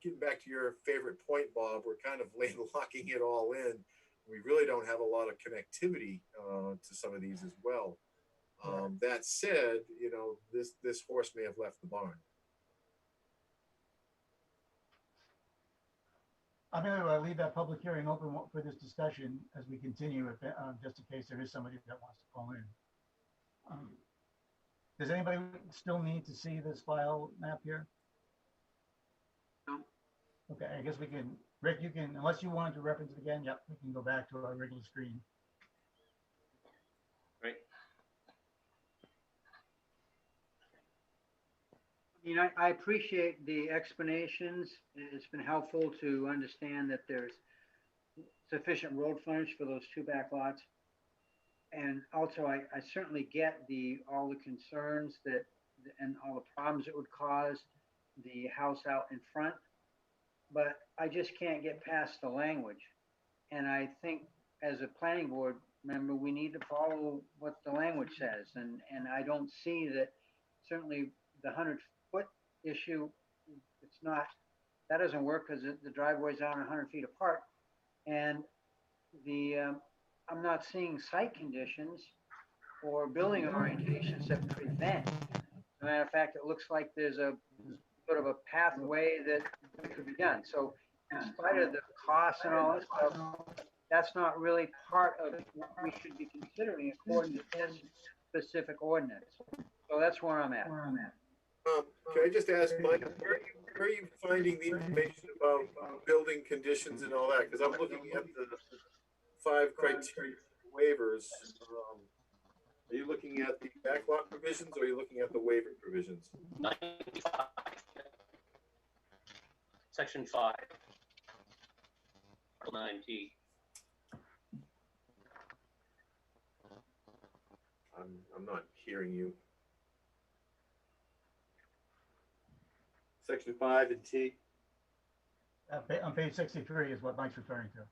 getting back to your favorite point, Bob. We're kind of landlocking it all in. We really don't have a lot of connectivity to some of these as well. That said, this horse may have left the barn. I'm going to leave that public hearing open for this discussion as we continue, if, just in case there is somebody that wants to call in. Does anybody still need to see this file map here? No. Okay, I guess we can, Rick, you can, unless you wanted to reference it again, yep, we can go back to our regular screen. Right. I appreciate the explanations. It's been helpful to understand that there's sufficient road frontage for those two back lots. And also, I certainly get all the concerns and all the problems it would cause the house out in front, but I just can't get past the language. And I think as a planning board member, we need to follow what the language says. And I don't see that certainly the 100-foot issue, it's not, that doesn't work because the driveway's out 100 feet apart. And I'm not seeing site conditions or building orientations that prevent. As a matter of fact, it looks like there's a sort of a pathway that could be done. So in spite of the costs and all this stuff, that's not really part of what we should be considering according to this specific ordinance. So that's where I'm at. Can I just ask, Mike, where are you finding the information about building conditions and all that? Because I'm looking at the 5 criteria waivers. Are you looking at the backlot provisions or are you looking at the waiver provisions? 95. Section 5. Article 9T. I'm not hearing you. Section 5 and T. On page 63 is what Mike's referring to.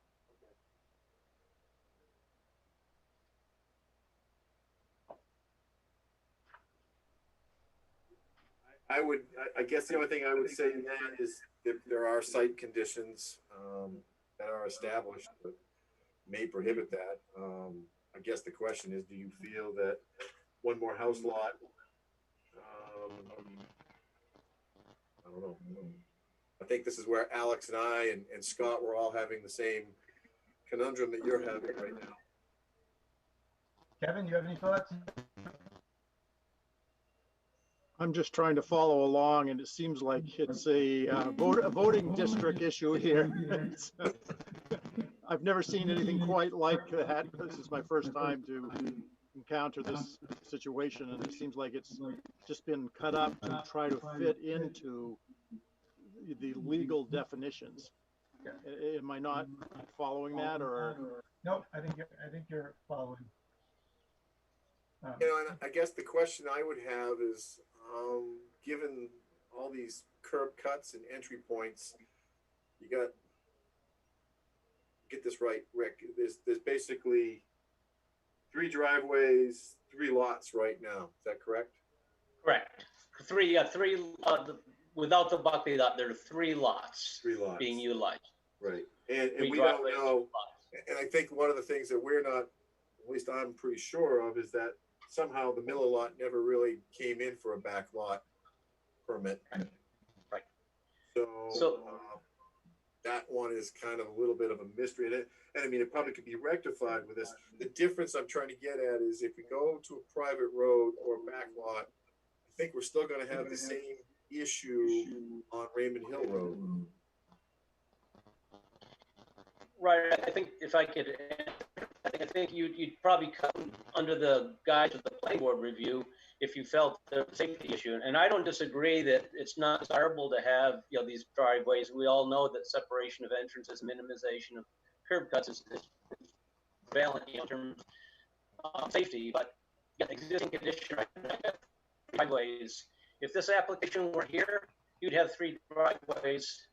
I guess the only thing I would say to that is if there are site conditions, that are established that may prohibit that. I guess the question is, do you feel that one more house lot, I don't know. I think this is where Alex and I and Scott were all having the same conundrum that you're having right now. Kevin, you have any thoughts? I'm just trying to follow along, and it seems like it's a voting district issue here. I've never seen anything quite like that. This is my first time to encounter this situation, and it seems like it's just been cut up to try to fit into the legal definitions. Am I not following that, or? No, I think you're following. You know, and I guess the question I would have is, given all these curb cuts and entry points, you got, get this right, Rick, there's basically 3 driveways, 3 lots right now. Is that correct? Correct. Three, without the Buckley lot, there are 3 lots. 3 lots being utilized. Right. And Three we don't driveways, know, and I think one of the things that we're not, at least I'm pretty sure of, is that somehow the Miller lot never really came in for a back lot permit. Right. So that one is kind of a little bit of a mystery. And I mean, it probably could be rectified with this. The difference I'm trying to get at is if we go to a private road or back lot, I think we're still going to have the same issue on Raymond Hill Road. Right. I think if I could, I think you'd probably come under the guise of the planning board review if you felt there was a safety issue. And I don't disagree that it's not desirable to have, you know, these driveways. We all know that separation of entrances, minimization of curb cuts is prevalent, you know, in terms of safety. But existing condition right now, driveways. If this application were here, you'd have 3 driveways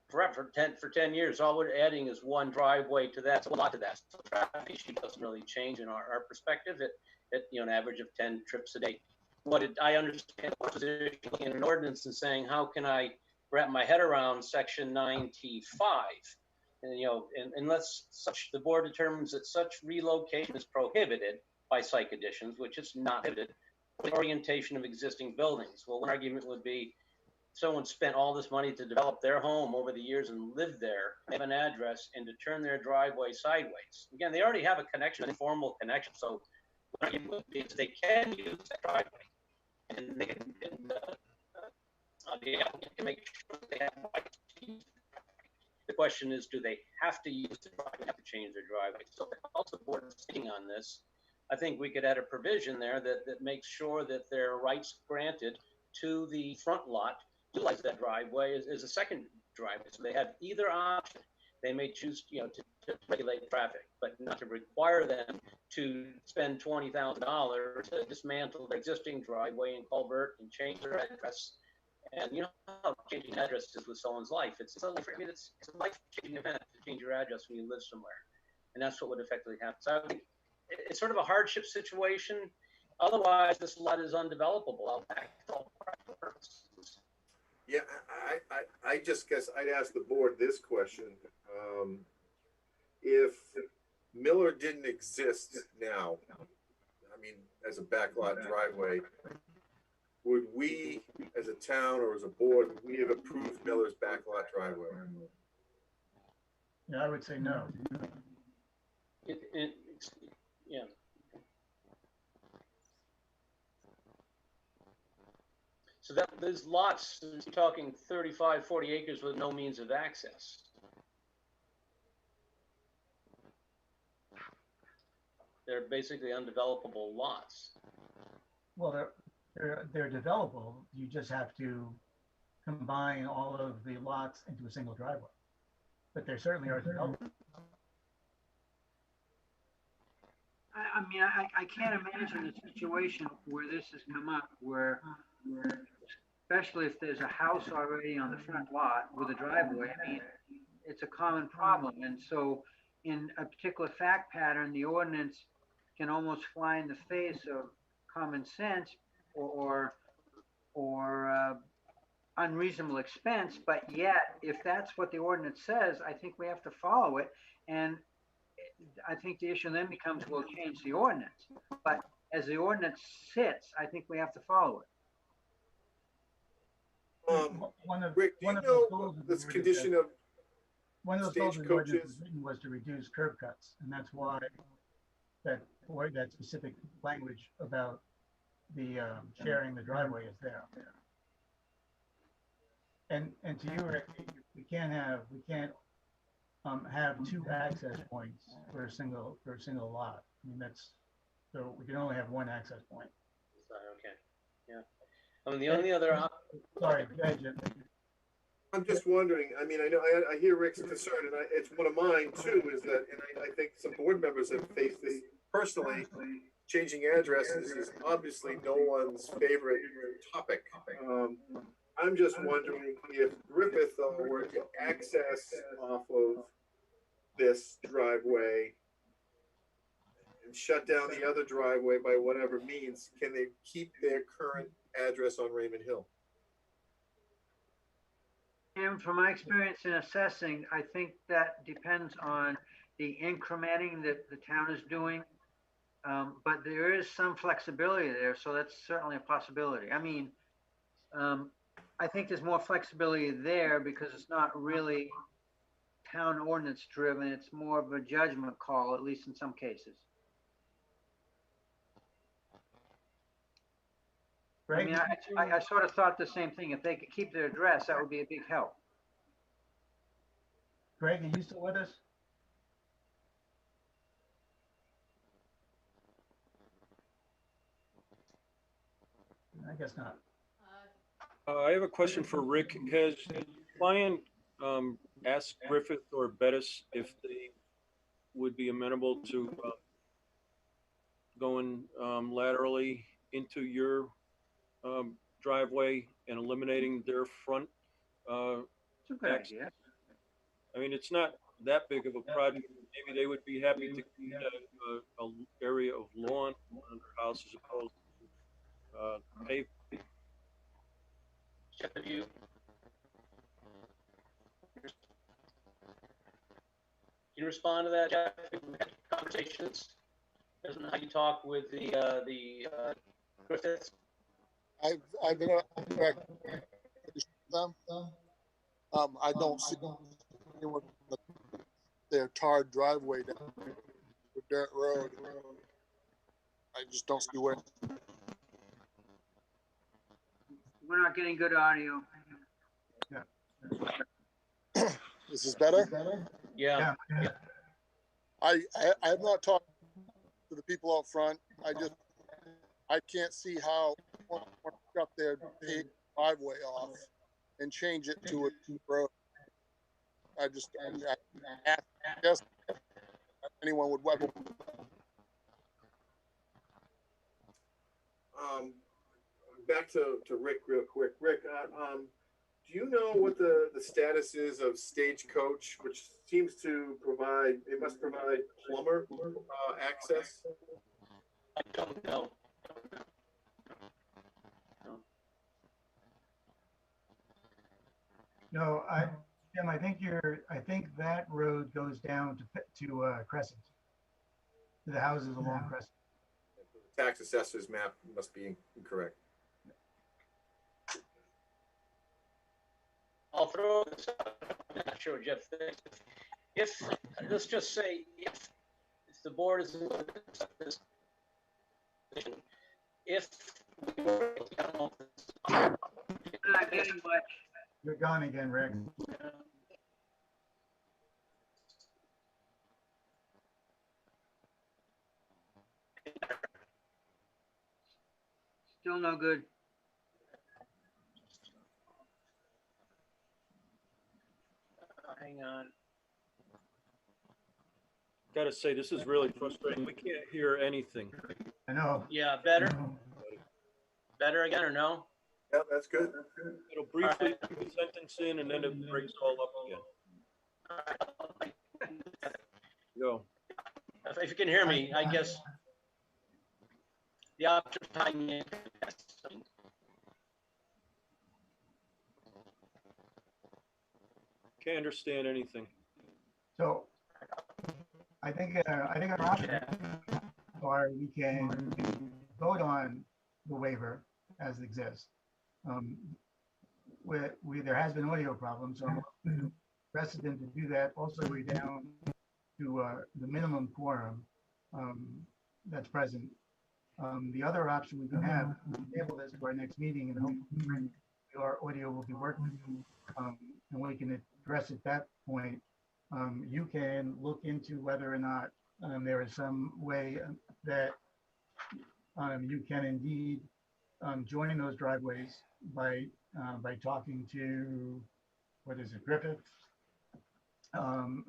forever for 10 years. All we're adding is 1 driveway to that, so a lot to that. So the traffic issue doesn't really change in our perspective at you know, an average of 10 trips a day. I understand in an ordinance and saying, how can I wrap my head around section 9T5? And you know, unless the board determines that such relocation is prohibited by site conditions, which it's not prohibited, the orientation of existing buildings. Well, one argument would be, someone spent all this money to develop their home over the years and lived there, have an address, and to turn their driveway sideways. Again, they already have a connection, an informal connection, so what argument would be is they can use that driveway, and they can, the applicant can make sure they have the right to use the driveway. The question is, do they have to use the driveway, have to change their driveway? So also the board is sitting on this. I think we could add a provision there that makes sure that there are rights granted to the front lot utilize that driveway as a second driveway. So they have either option. They may choose, you know, to regulate traffic, but not to require them to spend $20,000 to dismantle their existing driveway and culvert and change their address. And you know how changing address is with someone's life. It's a life-changing event to change your address when you live somewhere, and that's what would effectively happen. So I think it's sort of a hardship situation. Otherwise, this lot is undevelopable out back. Yeah, I just guess I'd ask the board this question. If Miller didn't exist now, I mean, as a backlot driveway, would we, as a town or as a board, would we have approved Miller's backlot driveway? Yeah, I would say no. Yeah. So that those lots, you're talking 35, 40 acres with no means of access. They're basically undevelopable lots. Well, they're developable. You just have to combine all of the lots into a single driveway. But they certainly are developable. I mean, I can't imagine a situation where this has come up where especially if there's a house already on the front lot with a driveway. I mean, it's a common problem. And so in a particular fact pattern, the ordinance can almost fly in the face of common sense or or unreasonable expense, but yet, if that's what the ordinance says, I think we have to follow it. And I think the issue then becomes, we'll change the ordinance. But as the ordinance sits, I think we have to follow it. Rick, do you know this condition of One of those goals of the ordinance stagecoaches? was written was to reduce curb cuts, and that's why that specific language about the sharing the driveway is there. And to you, Rick, we can't have two access points for a single lot. I mean, so we can only have one access point. Okay, yeah. I mean, the only other, Sorry, go ahead, Jim. I'm just wondering, I mean, I hear Rick's concern, and it's one of mine too, is that, and I think some board members have faced this personally, changing addresses is obviously no one's favorite topic. I'm just wondering if Griffith were to access off of this driveway and shut down the other driveway by whatever means, can they keep their current address on Raymond Hill? And from my experience in assessing, I think that depends on the incrementing that the town is doing. But there is some flexibility there, so that's certainly a possibility. I mean, I think there's more flexibility there because it's not really town ordinance driven. It's more of a judgment call, at least in some cases. I mean, I sort of thought the same thing. If they could keep their address, that would be a big help. Greg, are you still with us? I guess not. I have a question for Rick. Has the client asked Griffith or Bettis if they would be amenable to going laterally into your driveway and eliminating their front? It's a good idea. I mean, it's not that big of a project. Maybe they would be happy to keep a area of lawn on their house as opposed to paved. Jeff, have you? Can you respond to that, Jeff? We had conversations. Doesn't how you talk with the Griffiths? I've been them. I don't see anyone their tarred driveway down the dirt road. I just don't see where. We're not getting good audio. This is better? Yeah. I have not talked to the people out front. I can't see how one cut their paved driveway off and change it to a road. I guess anyone would web. Back to Rick real quick. Rick, do you know what the status is of Stagecoach, which seems to provide, it must provide plumber access? I don't know. No, Jim, I think that road goes down to Crescent, to the houses along Crescent. The tax assessor's map must be incorrect. I'll throw this out. I'm not sure what Jeff thinks. If, let's just say, if the board is in this position, if we were, You're not getting much. You're gone again, Rick. Still no good. hang on. Gotta say, this is really frustrating. We can't hear anything. I know. Yeah, better? Better again or no? Yeah, that's good. It'll briefly put the sentence in and then it breaks all up again. Go. If you can hear me, I guess the option of timing in. Can't understand anything. So I think our option, or we can vote on the waiver as it exists. There has been audio problems, so I'm precedent to do that. Also, we're down to the minimum quorum that's present. The other option we can have, we can table this to our next meeting, and hopefully our audio will be working, and we can address at that point. You can look into whether or not there is some way that you can indeed join those driveways by talking to, what is it, Griffith?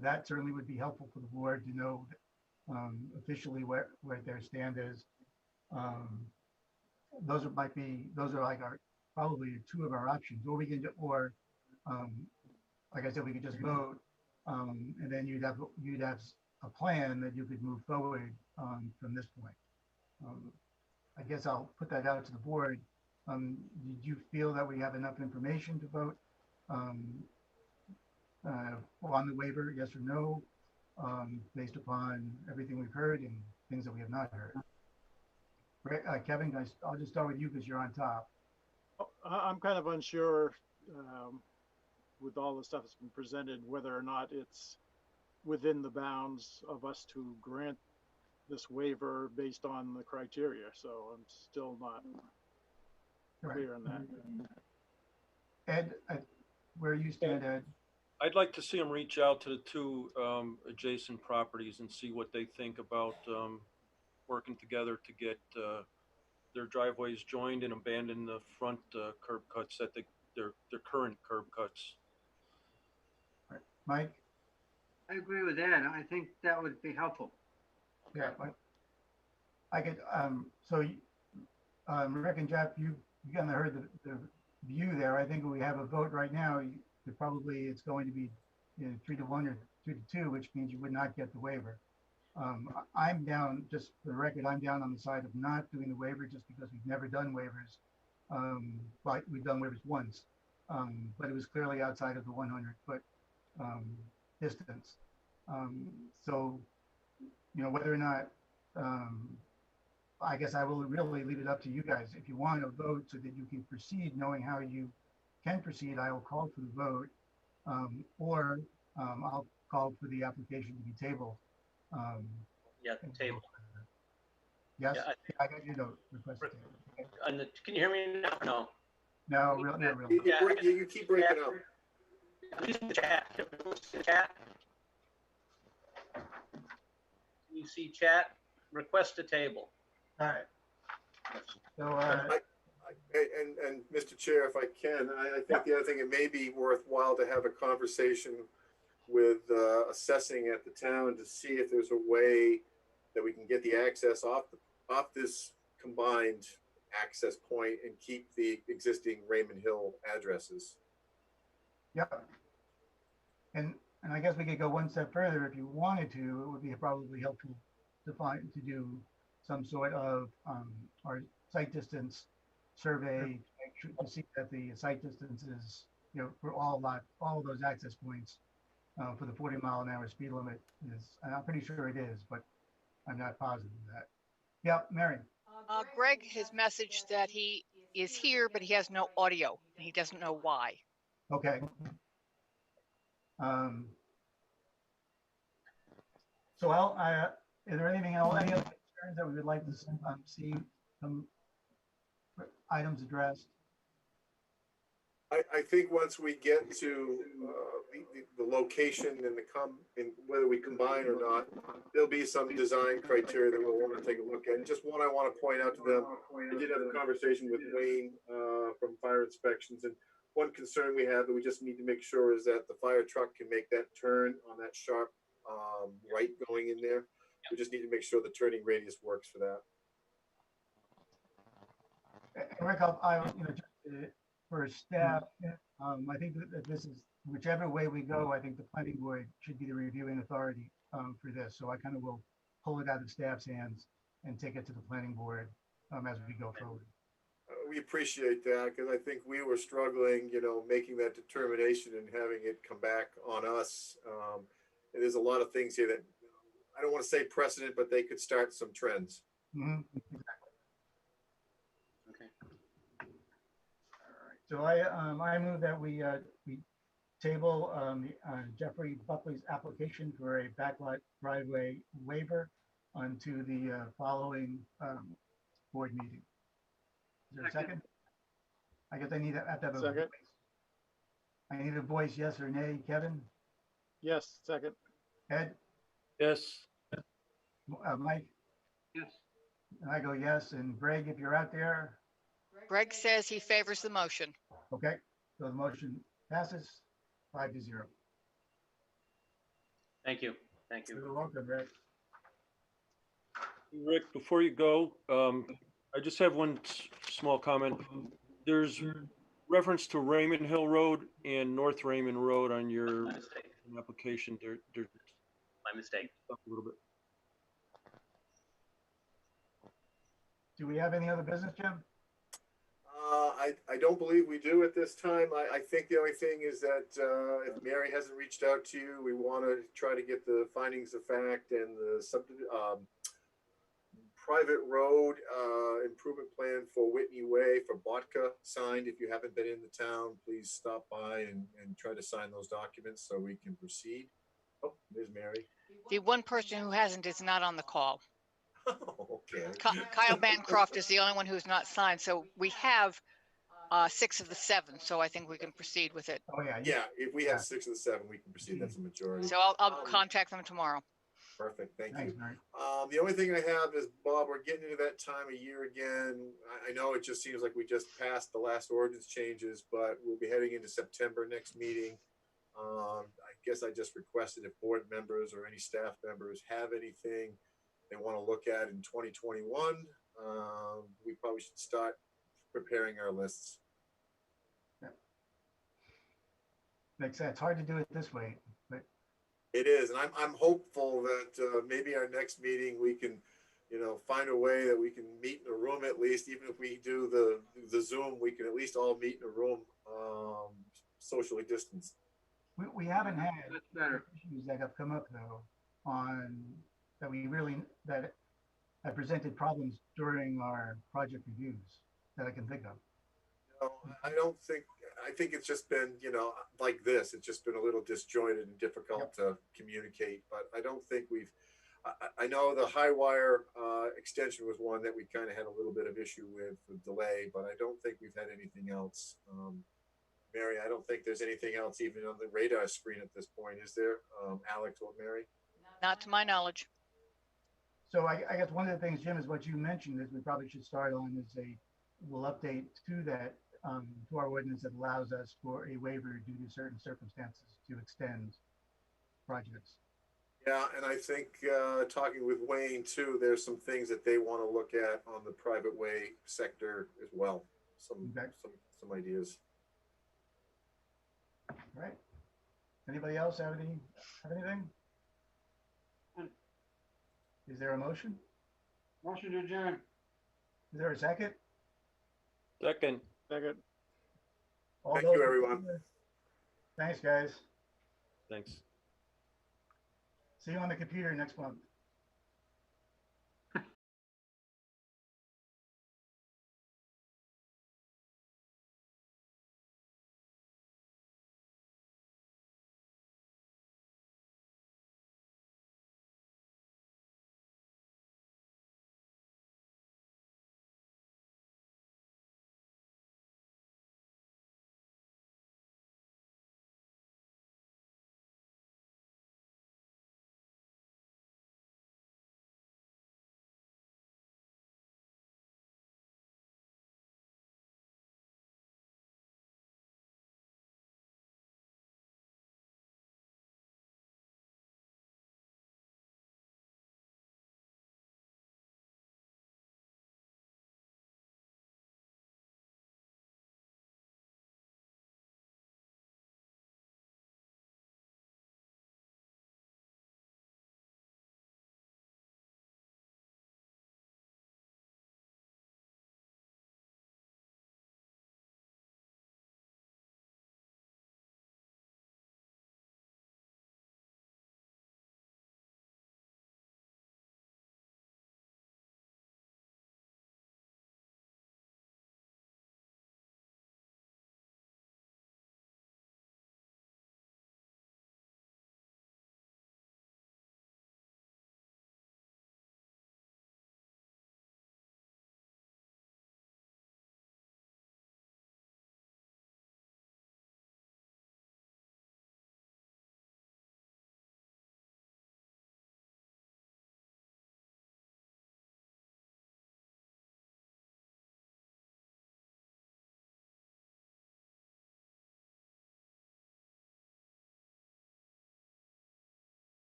That certainly would be helpful for the board to know officially where their stand is. Those are like probably two of our options, or we can, like I said, we could just vote, and then you'd have a plan that you could move forward from this point. I guess I'll put that out to the board. Did you feel that we have enough information to vote on the waiver, yes or no, based upon everything we've heard and things that we have not heard? Kevin, I'll just start with you because you're on top. I'm kind of unsure with all the stuff that's been presented, whether or not it's within the bounds of us to grant this waiver based on the criteria. So I'm still not clear on that. Ed, where you stand, Ed? I'd like to see them reach out to the two adjacent properties and see what they think about working together to get their driveways joined and abandon the front curb cuts at their current curb cuts. Mike? I agree with that. I think that would be helpful. Yeah, I could, so Rick and Jeff, you kind of heard the view there. I think we have a vote right now. It's going to be 3-1 or 2-2, which means you would not get the waiver. I'm down, just for the record, I'm down on the side of not doing the waiver just because we've never done waivers. But we've done waivers once, but it was clearly outside of the 100-foot distance. So, whether or not, I guess I will really leave it up to you guys. If you want to vote so that you can proceed knowing how you can proceed, I will call for the vote, or I'll call for the application to be tabled. Yeah, table. Yes, Yeah, I got you to request it. Can you hear me now? No. No, not really. You keep breaking up. Use the chat. Chat. You see chat, request a table. All right. So, and Mr. Chair, if I can, I think the other thing, it may be worthwhile to have a conversation with assessing at the town to see if there's a way that we can get the access off this combined access point and keep the existing Raymond Hill addresses. Yep. And I guess we could go one step further if you wanted to. It would be probably helpful to do some sort of our site distance survey to see that the site distance is, for all of those access points for the 40-mile-an-hour speed limit is. I'm pretty sure it is, but I'm not positive of that. Yeah, Mary. Greg has messaged that he is here, but he has no audio, and he doesn't know why. Okay. So is there anything else, any other concerns that we would like to see some items addressed? I think once we get to the location and whether we combine or not, there'll be some design criteria that we'll want to take a look at. And just one I want to point out to them, I did have a conversation with Wayne from Fire Inspections, and one concern we have that we just need to make sure is that the fire truck can make that turn on that sharp right going in there. We just need to make sure the turning radius works for that. Rick, just for staff, I think that this is, whichever way we go, I think the planning board should be the reviewing authority for this. So I kind of will pull it out of staff's hands and take it to the planning board as we go forward. we appreciate that because I think we were struggling, making that determination and having it come back on us. And there's a lot of things here that I don't want to say precedent, but they could start some trends. Mhm. Okay. So I move that we table Jeffrey Buckley's application for a backlot driveway waiver onto the following board meeting. Is there a second? I guess I have to have a Second. voice. I need a voice, yes or nay. Kevin, Yes, second. Ed, Yes. Mike, Yes. and I go yes. And Greg, if you're out there, Greg says he favors the motion. okay. So the motion passes 5-0. Thank you. Thank you. You're welcome, Greg. Rick, before you go, I just have one small comment. There's reference to Raymond Hill Road and North Raymond Road on your My mistake. application. They're My mistake. up a little bit. Do we have any other business, Jim? I don't believe we do at this time. I think the only thing is that if Mary hasn't reached out to you, we want to try to get the findings of fact and the private road improvement plan for Whitney Way for Botka signed. If you haven't been in the town, please stop by and try to sign those documents so we can proceed. Oh, there's Mary. The one person who hasn't is not on the call. Okay. Kyle Bancroft is the only one who's not signed. So we have 6 of the 7. So I think we can proceed with it. Oh, yeah. Yeah, if we have 6 of the 7, we can proceed. That's a majority. So I'll contact them tomorrow. Perfect. Thank Thanks, you. Mary. The only thing I have is, Bob, we're getting into that time of year again. I know it just seems like we just passed the last ordinance changes, but we'll be heading into September next meeting. I guess I just requested if board members or any staff members have anything they want to look at in 2021, we probably should start preparing our lists. Makes sense. Hard to do it this way, but It is, and I'm hopeful that maybe our next meeting we can, find a way that we can meet in a room at least. Even if we do the Zoom, we can at least all meet in a room, socially distanced. we haven't had That's better. issues that have come up though that have presented problems during our project reviews that I can think of. I think it's just been, like this. It's just been a little disjointed and difficult to communicate. But I don't think I know the high wire extension was one that we kind of had a little bit of issue with delay, but I don't think we've had anything else. Mary, I don't think there's anything else even on the radar screen at this point, is there? Alex or Mary? Not to my knowledge. So I guess one of the things, Jim, is what you mentioned is we probably should start on is we'll update to that, to our ordinance that allows us for a waiver due to certain circumstances to extend projects. Yeah, and I think talking with Wayne too, there's some things that they want to look at on the private way sector as well. Some ideas. All right. Anybody else have anything? Is there a motion? Motion to adjourn. Is there a second? Second. Second. All Thank those you, in everyone. favor? Thanks, guys. Thanks. See you on the computer next month.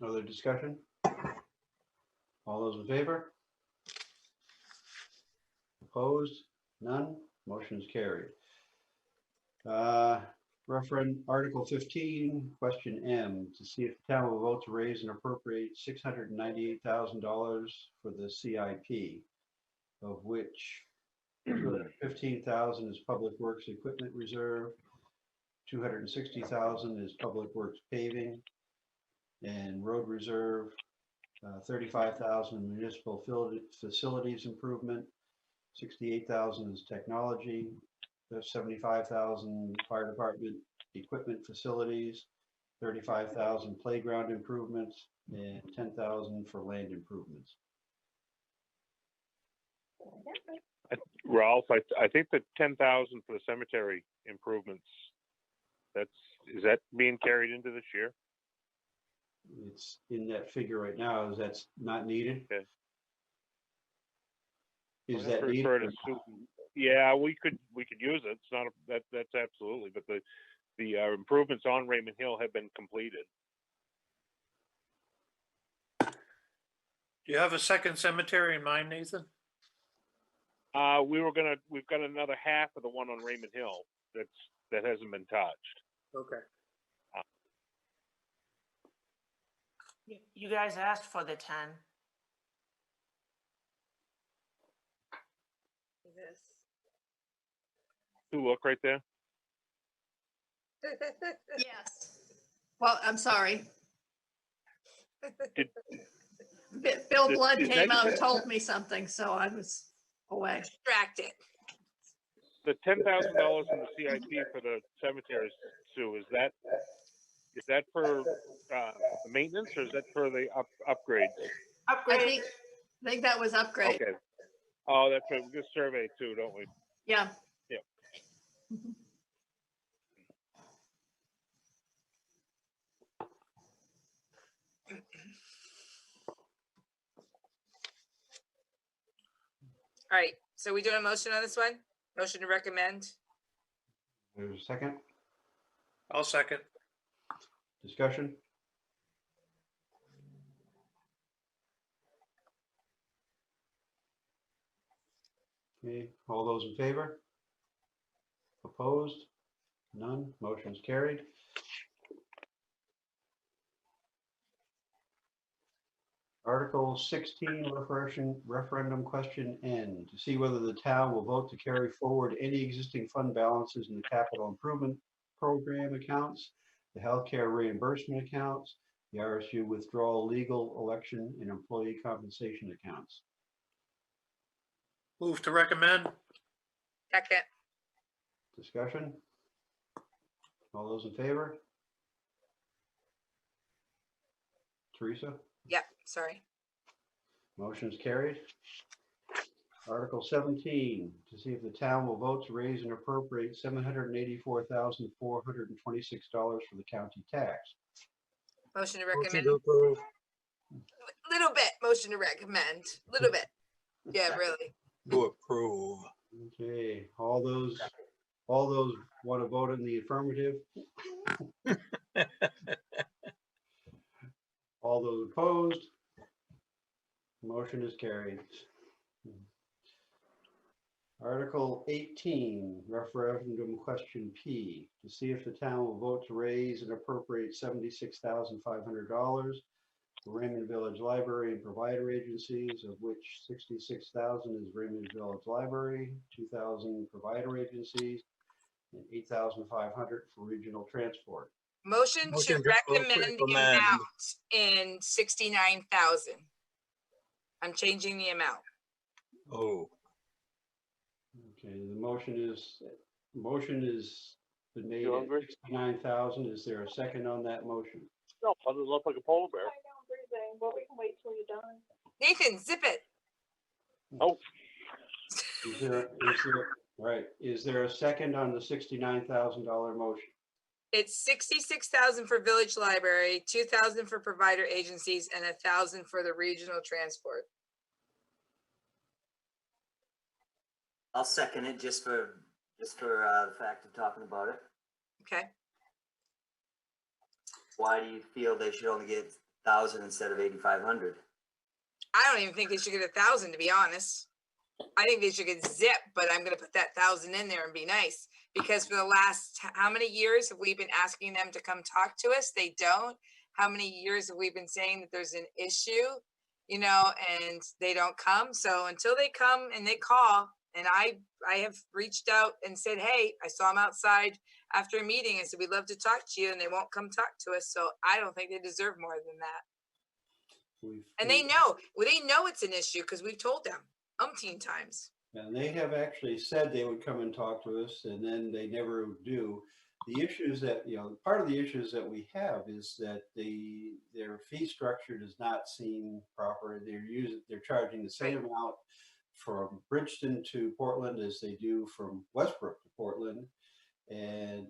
Other discussion? All those in favor? Opposed? None? Motion is carried. Referendum Article 15, question M, to see if the town will vote to raise and appropriate $698,000 for the CIP, of which $215,000 is Public Works Equipment Reserve, $260,000 is Public Works Paving and Road Reserve, $35,000 Municipal Facilities Improvement, $68,000 is Technology, there's $75,000 Fire Department Equipment Facilities, $35,000 Playground Improvements, and $10,000 for Land Improvements. Ralph, I think the 10,000 for the cemetery improvements, is that being carried into this year? It's in that figure right now. Is that's not needed? Okay. Is I that prefer needed? to yeah, we could use it. It's not that's absolutely, but the improvements on Raymond Hill have been completed. Do you have a second cemetery in mind, Nathan? We've got another half of the one on Raymond Hill that hasn't been touched. Okay. You guys asked for the 10. This. You look right there. Yes. Well, I'm sorry. Bill Blood came out and told me something, so I was away. Distracted. The $10,000 in the CIP for the cemeteries, Sue, is that for maintenance or is that for the upgrades? I think that was upgrade. Okay. Oh, that's right. We get survey too, don't we? Yeah. Yeah. All right, so we doing a motion on this one? Motion to recommend? There's a second. I'll second. Discussion? Okay, all those in favor? Opposed? None? Motion's carried. Article 16, referendum question N, to see whether the town will vote to carry forward any existing fund balances in the capital improvement program accounts, the healthcare reimbursement accounts, the RSU withdrawal, legal, election, and employee compensation accounts. Move to recommend. Second. Discussion? All those in favor? Teresa? Yep, sorry. Motion is carried. Article 17, to see if the town will vote to raise and appropriate $784,426 for the county tax. Motion to recommend. approve. Little bit, motion to recommend, little bit. Yeah, really. To approve. Okay, all those want to vote in the affirmative? All those opposed? Motion is carried. Article 18, referendum question P, to see if the town will vote to raise and appropriate $76,500 for Raymond Village Library and provider agencies, of which $66,000 is Raymond Village Library, $2,000 provider agencies, and $8,500 for regional transport. Motion to recommend the amount in 69,000. I'm changing the amount. Oh. Okay, the motion is been made at 69,000. Is there a second on that motion? No, it looks like a polar bear. Well, we can wait till you're done. Nathan, zip it. Oh. Is there a second on the $69,000 motion? It's 66,000 for village library, 2,000 for provider agencies, and 1,000 for the regional transport. I'll second it just for the fact of talking about it. Okay. Why do you feel they should only get 1,000 instead of 8,500. I don't even think they should get 1,000, to be honest. I think they should get zip, but I'm gonna put that 1,000 in there and be nice. Because for the last, how many years have we been asking them to come talk to us? They don't. How many years have we been saying that there's an issue, you know, and they don't come? So until they come and they call, and I have reached out and said, hey, I saw them outside after a meeting. I said, we'd love to talk to you, and they won't come talk to us. So I don't think they deserve more than that. And they know it's an issue because we've told them umpteen times. And they have actually said they would come and talk to us, and then they never do. The issues that, part of the issues that we have is that their fee structure does not seem proper. They're charging the same amount from Bridgeton to Portland as they do from Westbrook to Portland. And,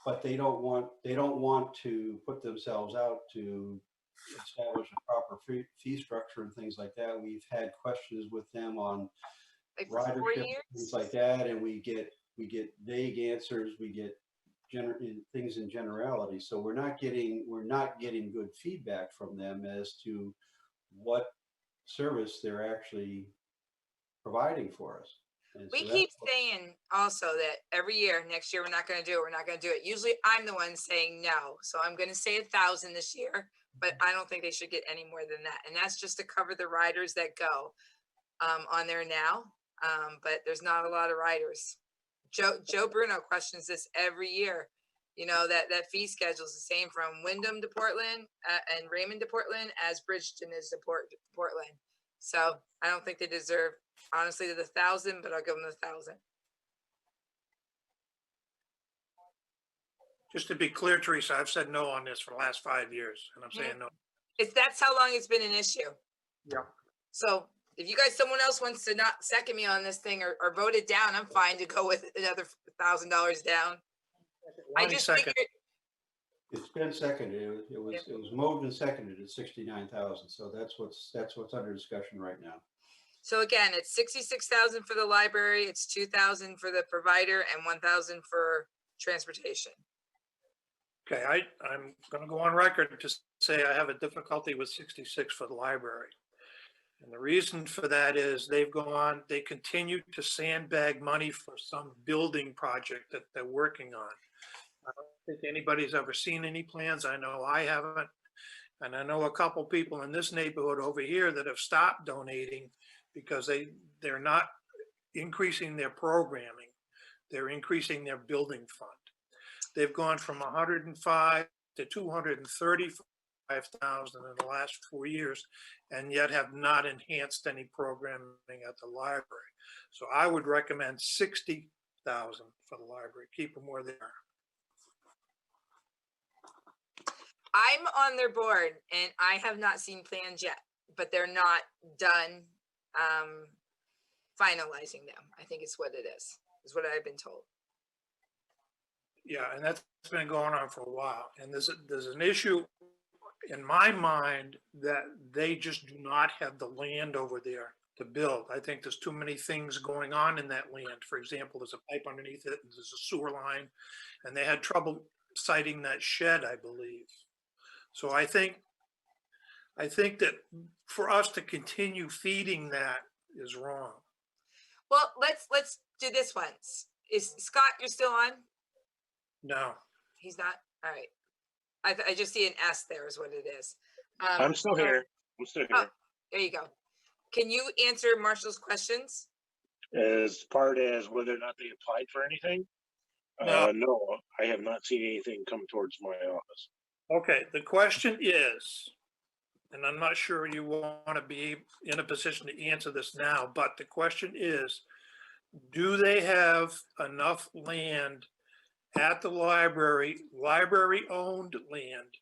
but they don't want to put themselves out to establish a proper fee structure and things like that. We've had questions with them on ridership, things like that, and we get vague answers. We get things in generality. So we're not getting good feedback from them as to what service they're actually providing for us. And We so keep saying also that every year, next year, we're not going to do it. We're not going to do it. Usually I'm the one saying no. So I'm going to say 1,000 this year, but I don't think they should get any more than that. And that's just to cover the riders that go on there now. But there's not a lot of riders. Joe Bruno questions this every year. That fee schedule is the same from Wyndham to Portland and Raymond to Portland as Bridgeton is to Portland. So I don't think they deserve, honestly, the 1,000, but I'll give them the 1,000. Just to be clear, Teresa, I've said no on this for the last 5 years, and I'm saying no. That's how long it's been an issue. Yeah. So if you guys, someone else wants to not second me on this thing or vote it down, I'm fine to go with another $1,000 down. I just figured. It's been seconded. It was moved and seconded at 69,000. So that's what's under discussion right now. So again, it's 66,000 for the library, it's 2,000 for the provider, and 1,000 for transportation. Okay, I'm going to go on record to say I have a difficulty with 66 for the library. And the reason for that is they continue to sandbag money for some building project that they're working on. I don't think anybody's ever seen any plans. I know I haven't. And I know a couple people in this neighborhood over here that have stopped donating because they're not increasing their programming. They're increasing their building fund. They've gone from 105 to 235,000 in the last 4 years, and yet have not enhanced any programming at the library. So I would recommend 60,000 for the library. Keep them where they are. I'm on their board and I have not seen plans yet, but they're not done finalizing them. I think it's what it is what I've been told. Yeah, and that's been going on for a while. And there's an issue in my mind that they just do not have the land over there to build. I think there's too many things going on in that land. For example, there's a pipe underneath it, and there's a sewer line, and they had trouble siting that shed, I believe. So I think that for us to continue feeding that is wrong. Well, let's do this once. Is Scott, you're still on? No. He's not? All right. I just see an S there is what it is. I'm still here. Oh, there you go. Can you answer Marshall's questions? As part as whether or not they applied for anything? No, I have not seen anything come towards my office. Okay, the question is, and I'm not sure you want to be in a position to answer this now, but the question is, do they have enough land at the library-owned land,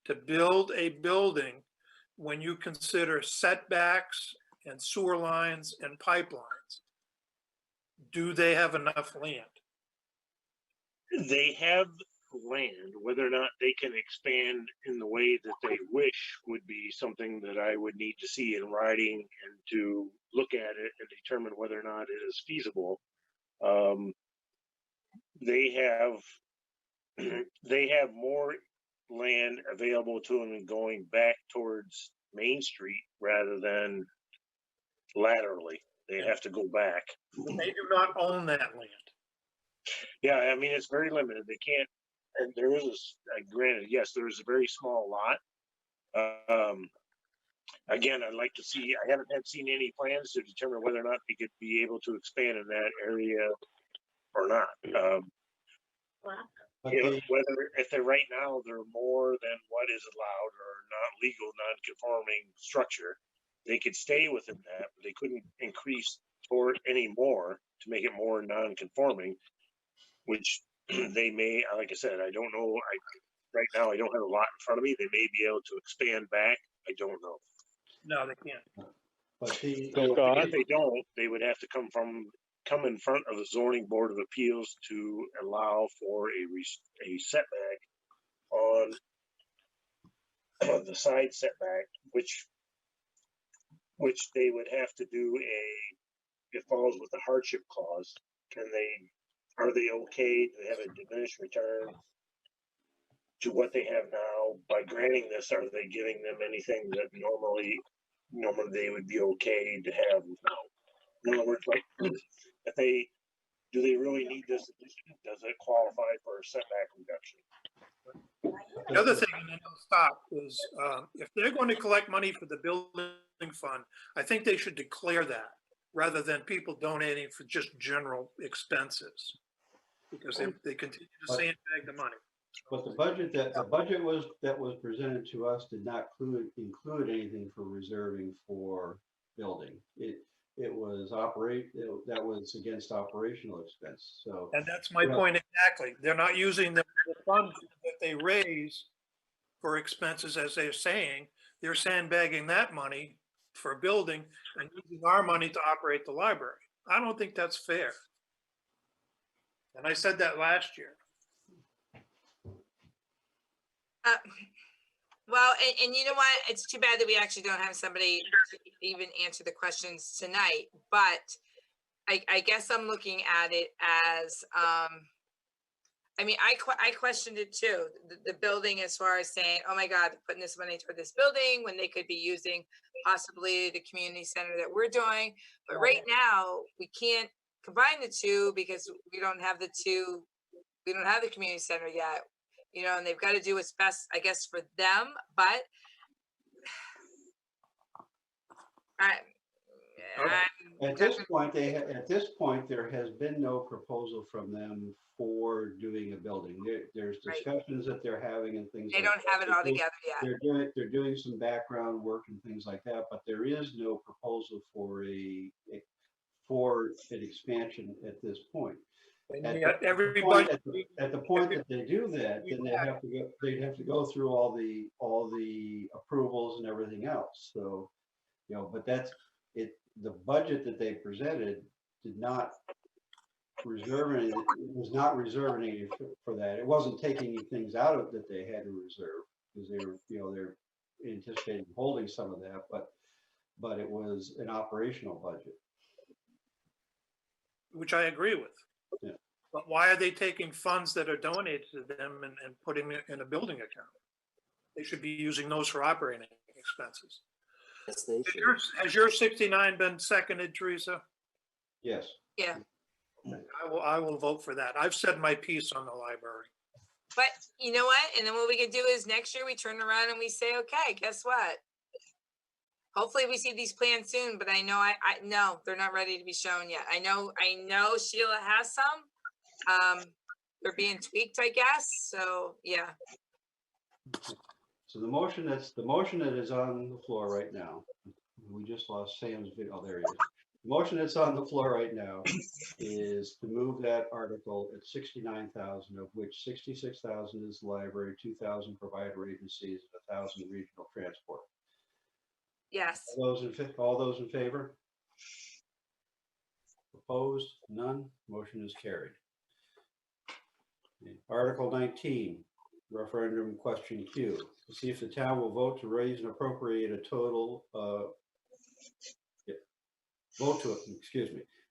to build a building when you consider setbacks and sewer lines and pipelines? Do they have enough land? They have land. Whether or not they can expand in the way that they wish would be something that I would need to see in writing and to look at it and determine whether or not it is feasible. They have more land available to them and going back towards Main Street rather than laterally. They have to go back. They do not own that land. Yeah, I mean, it's very limited. They can't, and there is, granted, yes, there is a very small lot. Again, I'd like to see, I haven't seen any plans to determine whether or not they could be able to expand in that area or not. Whether, if they're right now, they're more than what is allowed or not legal, non-conforming structure, they could stay within that, but they couldn't increase toward any more to make it more non-conforming, which they may, like I said, I don't know. Right now, I don't have a lot in front of me. They may be able to expand back. I don't know. No, they can't. But the, If they don't, they would have to come in front of the zoning board of appeals to allow for a setback on the side setback, which they would have to do it falls with the hardship clause. Are they okay to have a diminished return to what they have now? By granting this, are they giving them anything that normally they would be okay to have now? In other words, like, do they really need this addition? Does it qualify for a setback reduction? The other thing, and then I'll stop, is if they're going to collect money for the building fund, I think they should declare that rather than people donating for just general expenses, because they continue to sandbag the money. But the budget that was presented to us did not include anything for reserving for building. It was that was against operational expense. So, and that's my point exactly. They're not using the funds that they raise for expenses, as they're saying. They're sandbagging that money for building and using our money to operate the library. I don't think that's fair. And I said that last year. Well, and you know what? It's too bad that we actually don't have somebody to even answer the questions tonight. But I guess I'm looking at it as, I mean, I questioned it too. The building, as far as saying, oh my God, putting this money toward this building when they could be using possibly the community center that we're doing. But right now, we can't combine the two because we don't have the community center yet. You know, and they've got to do what's best, I guess, for them. But at this point, there has been no proposal from them for doing a building. There's discussions that they're having and things. They don't have it all together yet. They're doing some background work and things like that, but there is no proposal for an expansion at this point. At the point that they do that, then they'd have to go through all the approvals and everything else. So, you know, but that's it. The budget that they presented did not reserve any. It was not reserving any for that. It wasn't taking any things out of that they had to reserve because they're anticipating holding some of that, but it was an operational budget, which I agree with. Yeah. But why are they taking funds that are donated to them and putting it in a building account? They should be using those for operating expenses. Yes, they should. Has your 69 been seconded, Teresa? Yes. Yeah. I will vote for that. I've said my piece on the library. But you know what? And then what we can do is next year we turn around and we say, okay, guess what? Hopefully we see these plans soon, but I know no, they're not ready to be shown yet. I know Sheila has some. They're being tweaked, I guess. So yeah. So the motion that is on the floor right now, we just lost Sam's video. Oh, there he is. The motion that's on the floor right now is to move that article at 69,000, of which 66,000 is the library, 2,000 provider agencies, 1,000 regional transport. Yes. All those in favor? Opposed? None. Motion is carried. Article 19, referendum question Q. To see if the town will vote to raise and appropriate a total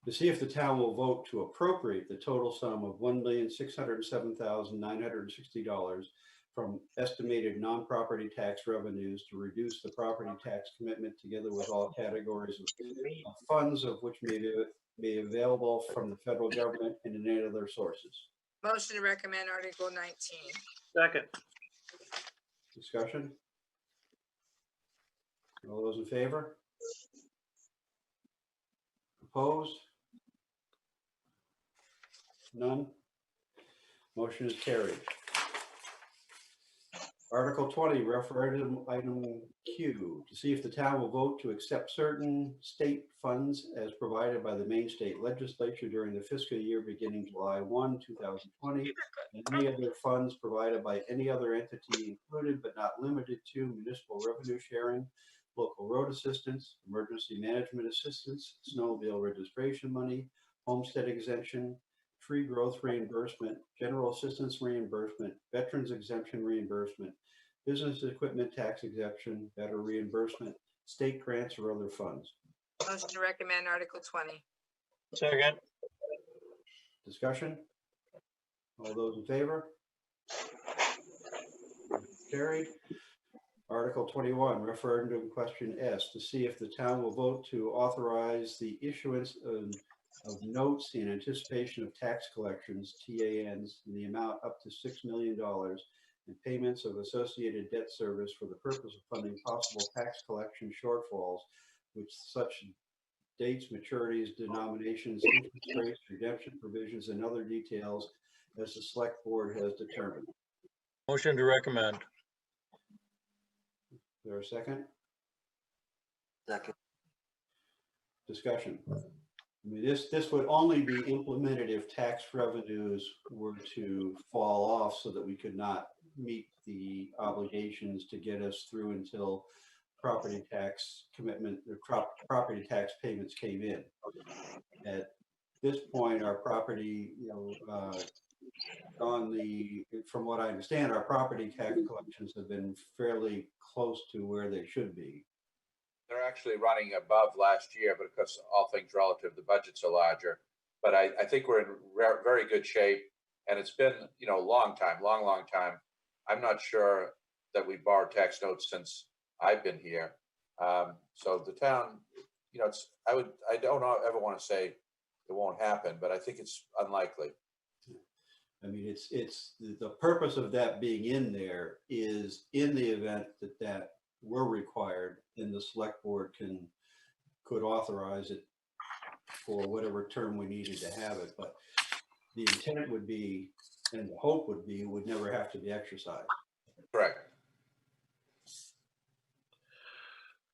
to see if the town will vote to appropriate the total sum of $1,607,960 from estimated non-property tax revenues to reduce the property tax commitment together with all categories of funds of which may be available from the federal government and in any other sources. Motion to recommend Article 19. Second. Discussion? All those in favor? Opposed? None? Motion is carried. Article 20, referendum item Q, to see if the town will vote to accept certain state funds as provided by the Maine State Legislature during the fiscal year beginning July 1, 2020, and any other funds provided by any other entity included but not limited to municipal revenue sharing, local road assistance, emergency management assistance, snowmobile registration money, homestead exemption, tree growth reimbursement, general assistance reimbursement, veterans exemption reimbursement, business equipment tax exemption, better reimbursement, state grants or other funds. Motion to recommend Article 20. Second. Discussion? All those in favor? Carried. Article 21, referendum question S, to see if the town will vote to authorize the issuance of notes in anticipation of tax collections, TANs, in the amount up to $6 million and payments of associated debt service for the purpose of funding possible tax collection shortfalls, which such dates, maturities, denominations, interest rates, redemption provisions, and other details as the select board has determined. Motion to recommend. Is there a second? Second. Discussion. I mean, this would only be implemented if tax revenues were to fall off so that we could not meet the obligations to get us through until property tax commitment, the property tax payments came in. At this point, our property, from what I understand, our property tax collections have been fairly close to where they should be. They're actually running above last year, but of course, all things relative, the budgets are larger. But I think we're in very good shape, and it's been, a long time. I'm not sure that we borrowed tax notes since I've been here. So the town, I don't ever want to say it won't happen, but I think it's unlikely. I mean, it's the purpose of that being in there is in the event that were required, then the select board could authorize it for whatever term we needed to have it. But the intent would be, and the hope would be, it would never have to be exercised. Correct.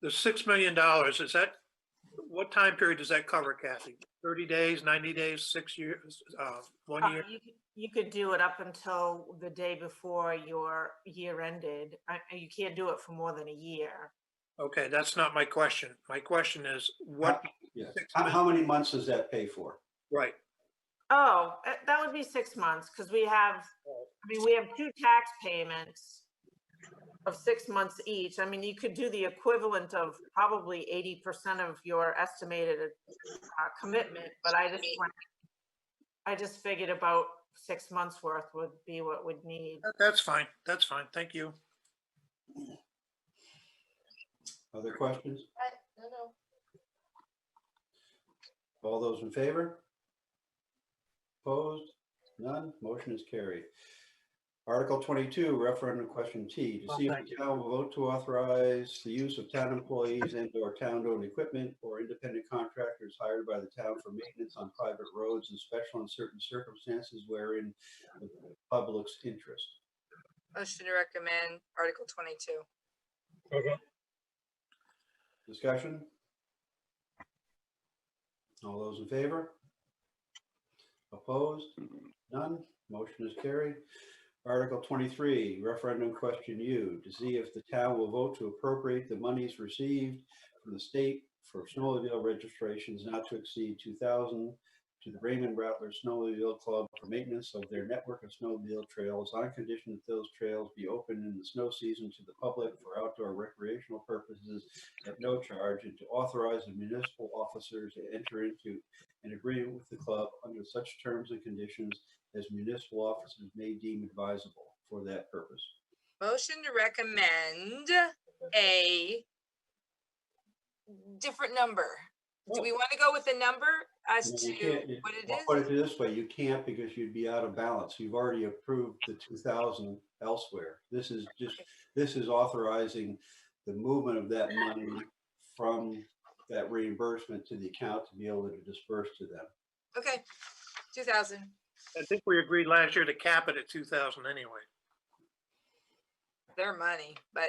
The $6 million, is that, what time period does that cover, Kathy? 30 days, 90 days, 6 years, 1 year? You could do it up until the day before your year ended. You can't do it for more than a year. Okay, that's not my question. My question is what? How many months does that pay for? Right. Oh, that would be 6 months because we have 2 tax payments of 6 months each. I mean, you could do the equivalent of probably 80% of your estimated commitment, but I just figured about 6 months worth would be what we'd need. That's fine. That's fine. Thank you. Other questions? No. All those in favor? Opposed? None? Motion is carried. Article 22, referendum question T, to see if the town will vote to authorize the use of town employees and/or town-owned equipment or independent contractors hired by the town for maintenance on private roads in special and certain circumstances wherein the public's interest. Motion to recommend Article 22. Okay. Discussion? All those in favor? Opposed? None? Motion is carried. Article 23, referendum question U, to see if the town will vote to appropriate the monies received from the state for snowmobile registrations not to exceed $2,000 to the Raymond Rattler Snowmobile Club for maintenance of their network of snowmobile trails on condition that those trails be open in the snow season to the public for outdoor recreational purposes at no charge, and to authorize the municipal officers to enter into an agreement with the club under such terms and conditions as municipal officers may deem advisable for that purpose. Motion to recommend a different number. Do we want to go with the number as No, to you can't. what it I'll is? put it this way, you can't because you'd be out of balance. You've already approved the 2,000 elsewhere. This is authorizing the movement of that money from that reimbursement to the account to be able to disperse to them. Okay, 2,000. I think we agreed last year to cap it at 2,000 anyway. Their money, but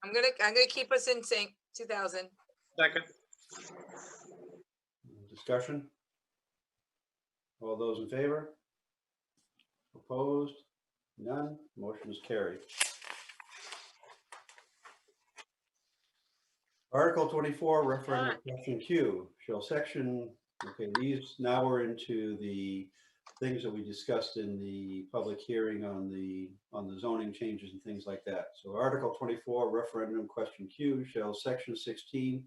I'm gonna keep us in sync. 2,000. Second. Discussion? All those in favor? Opposed? None? Motion is carried. Article 24, referendum question Q. Shall section, okay, these now we're into the things that we discussed in the public hearing on the zoning changes and things like that. So Article 24, referendum question Q. Shall section 16,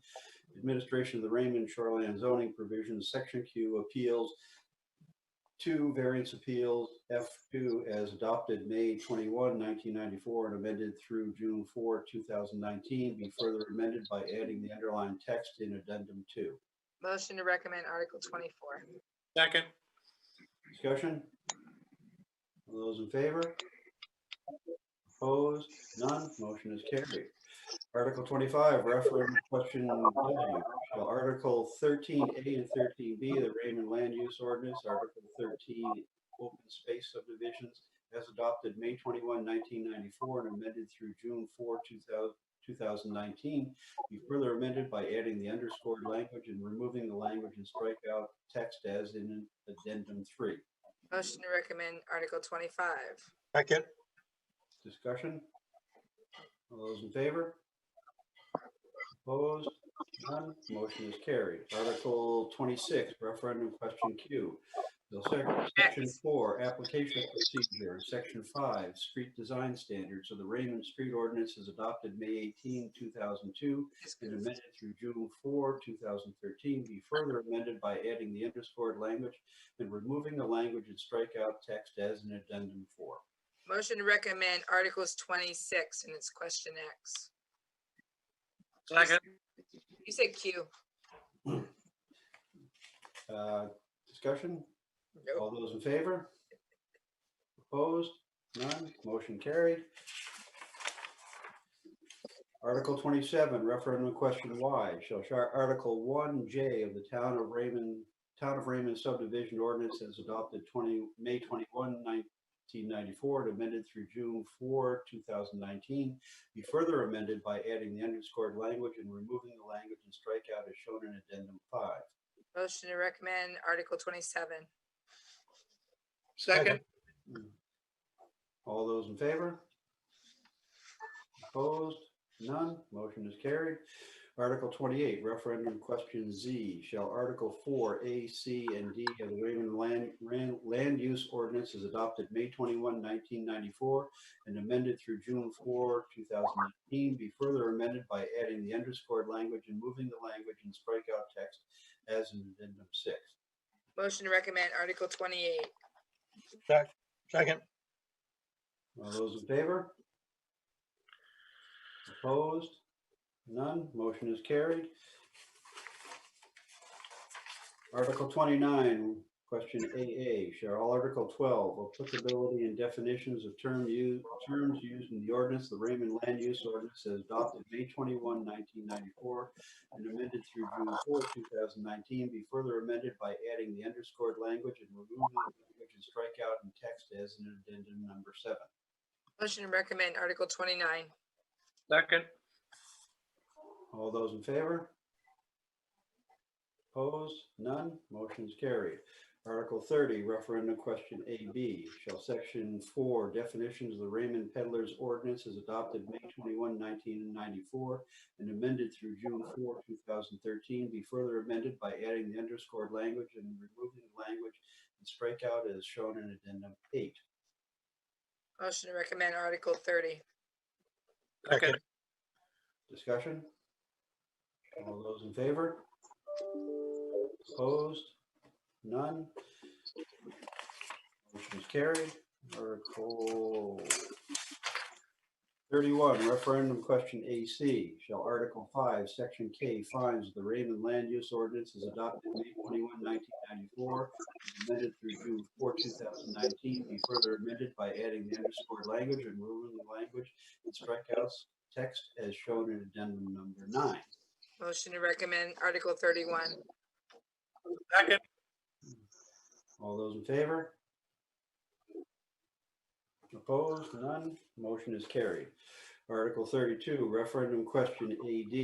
administration of the Raymond Shoreland zoning provisions, section Q, appeals, 2 variance appeals, F2 as adopted May 21, 1994 and amended through June 4, 2019 be further amended by adding the underlying text in addendum 2. Motion to recommend Article 24. Second. Discussion? All those in favor? Opposed? None? Motion is carried. Article 25, referendum question W. Shall Article 13A and 13B, the Raymond Land Use Ordinance, Article 13, open space subdivisions, as adopted May 21, 1994, and amended through June 4, 2019, be further amended by adding the underscored language and removing the language and strike out text as in addendum 3. Motion to recommend Article 25. Second. Discussion? All those in favor? Opposed? None? Motion is carried. Article 26, referendum question Q. Section 4, application procedure. Section 5, street design standards. So the Raymond Street Ordinance is adopted May 18, 2002 and amended through June 4, 2013. Be further amended by adding the underscored language and removing the language and strike out text as in addendum 4. Motion to recommend Articles 26 and it's question X. Second. You said Q. Discussion? Nope. All those in favor? Opposed? None? Motion carried. Article 27, referendum question Y. Shall Article 1J of the Town of Raymond subdivision ordinance as adopted May 21, 1994 and amended through June 4, 2019 be further amended by adding the underscored language and removing the language and strike out as shown in addendum 5. Motion to recommend Article 27. Second. All those in favor? Opposed? None? Motion is carried. Article 28, referendum question Z. Shall Article 4, A, C, and D of the Raymond Land Use Ordinance is adopted May 21, 1994 and amended through June 4, 2019 be further amended by adding the underscored language and moving the language and strike out text as in addendum 6. Motion to recommend Article 28. Second. All those in favor? Opposed? None? Motion is carried. Article 29, question AA. Shall Article 12, applicability and definitions of terms used in the ordinance, the Raymond Land Use Ordinance as adopted May 21, 1994 and amended through June 4, 2019 be further amended by adding the underscored language and removing the language and strike out in text as in addendum number 7. Motion to recommend Article 29. Second. All those in favor? Opposed? None? Motion is carried. Article 30, referendum question AB. Shall Section 4, definitions of the Raymond Peddlers Ordinance as adopted May 21, 1994 and amended through June 4, 2013 be further amended by adding the underscored language and removing the language and strike out as shown in addendum 8. Motion to recommend Article 30. Second. Discussion? All those in favor? Opposed? None? Motion is carried. Article 31, referendum question AC. Shall Article 5, Section K finds the Raymond Land Use Ordinance is adopted May 21, 1994, amended through June 4, 2019, be further amended by adding the underscored language and removing the language and strikeouts text as shown in addendum number 9. Motion to recommend Article 31. Second. All those in favor? Opposed? None. Motion is carried. Article 32, referendum question AD.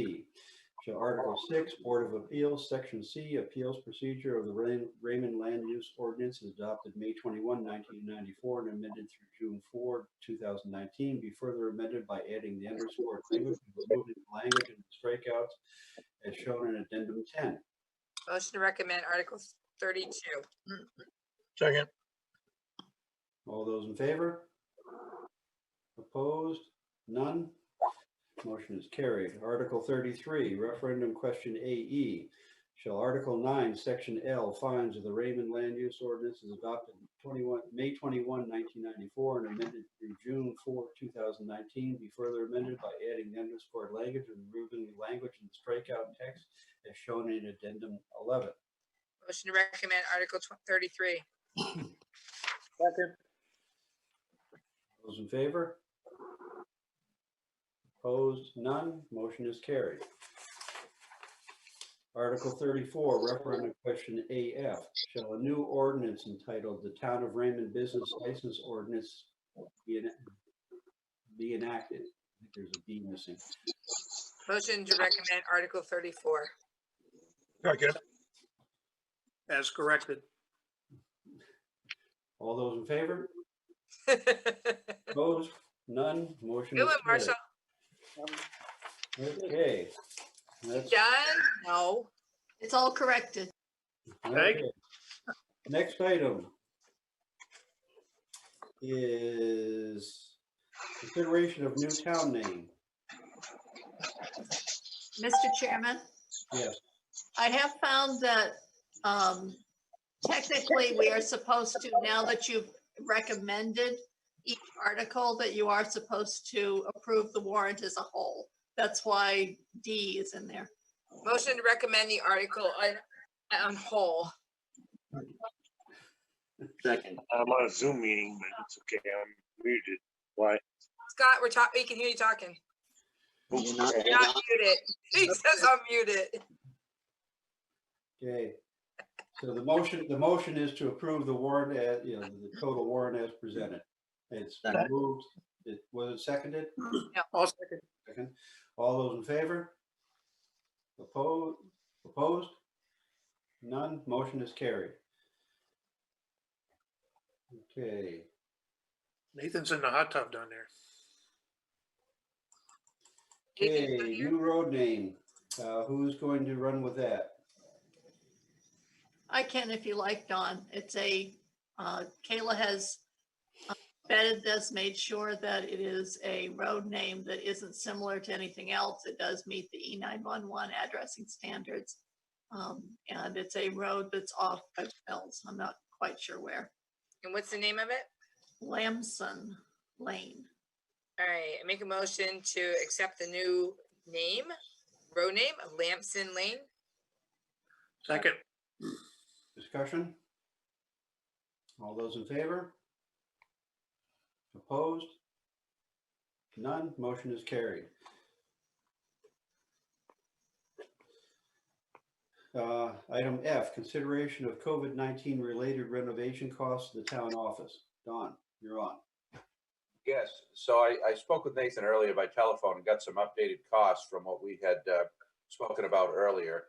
Shall Article 6, Board of Appeals, Section C, Appeals Procedure of the Raymond Land Use Ordinance is adopted May 21, 1994, and amended through June 4, 2019, be further amended by adding the underscored language and removing the language and strikeouts as shown in addendum 10. Motion to recommend Article 32. Second. All those in favor? Opposed? None. Motion is carried. Article 33, referendum question AE. Shall Article 9, Section L finds the Raymond Land Use Ordinance is adopted May 21, 1994, and amended through June 4, 2019, be further amended by adding the underscored language and removing the language and strikeout text as shown in addendum 11. Motion to recommend Article 33. Second. Those in favor? Opposed? None. Motion is carried. Article 34, referendum question AF. Shall a new ordinance entitled the Town of Raymond Business License Ordinance be enacted? I think there's a B missing. Motion to recommend Article 34. Second. As corrected. All those in favor? Opposed? None. Motion Good is one, carried. Marshall. Okay. That's Done? No. It's all corrected. okay. Next item is consideration of new town name. Mr. Chairman, Yes. I have found that technically we are supposed to, now that you've recommended each article, that you are supposed to approve the warrant as a whole. That's why D is in there. Motion to recommend the article on whole. Second. I'm on a Zoom meeting, but it's okay. I'm muted. Why? Scott, we can hear you talking. You're not muted. He says I'm muted. Okay. So the motion is to approve the warrant as, the total warrant as presented. It's been moved. Was it seconded? No. I'll second. Second. All those in favor? Opposed? None. Motion is carried. Okay. Nathan's in the hot tub down there. Okay, new road name. Who's going to run with that? I can if you like, Dawn. It's Kayla has vetted this, made sure that it is a road name that isn't similar to anything else. It does meet the E911 addressing standards. And it's a road that's off of Mills. I'm not quite sure where. And what's the name of it? Lamson Lane. All right, I make a motion to accept the new name, road name, Lamson Lane. Second. Discussion? All those in favor? Opposed? None. Motion is carried. Item F, consideration of COVID-19 related renovation costs of the town office. Don, you're on. Yes, so I spoke with Nathan earlier by telephone and got some updated costs from what we had spoken about earlier.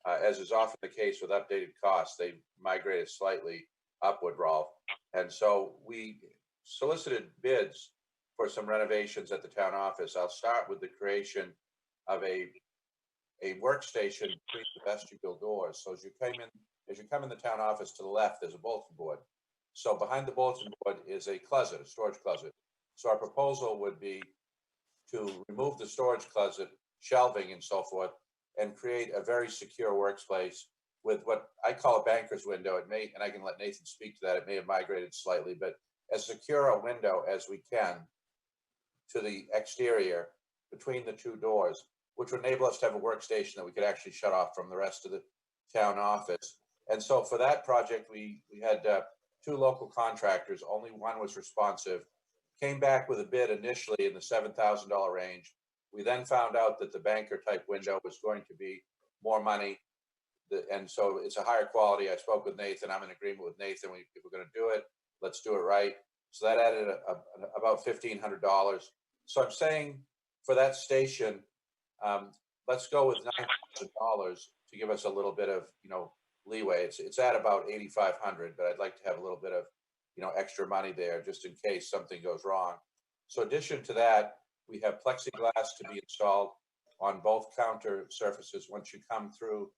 As is often the case with updated costs, they migrated slightly upward, Rolf. And so we solicited bids for some renovations at the town office. I'll start with the creation of a workstation between the vestibule doors. So as you come in the town office to the left, there's a bulletin board. So behind the bulletin board is a closet, a storage closet. So our proposal would be to remove the storage closet, shelving and so forth, and create a very secure workspace with what I call a banker's window. It may, and I can let Nathan speak to that, it may have migrated slightly, but as secure a window as we can to the exterior between the two doors, which would enable us to have a workstation that we could actually shut off from the rest of the town office. And so for that project, we had two local contractors. Only one was responsive. Came back with a bid initially in the $7,000 range. We then found out that the banker type window was going to be more money. And so it's a higher quality. I spoke with Nathan. I'm in agreement with Nathan. If we're going to do it, let's do it right. So that added about $1,500. So I'm saying for that station, let's go with $9,000 to give us a little bit of, leeway. It's at about 8,500, but I'd like to have a little bit of, extra money there just in case something goes wrong. So in addition to that, we have plexiglass to be installed on both counter surfaces once you come through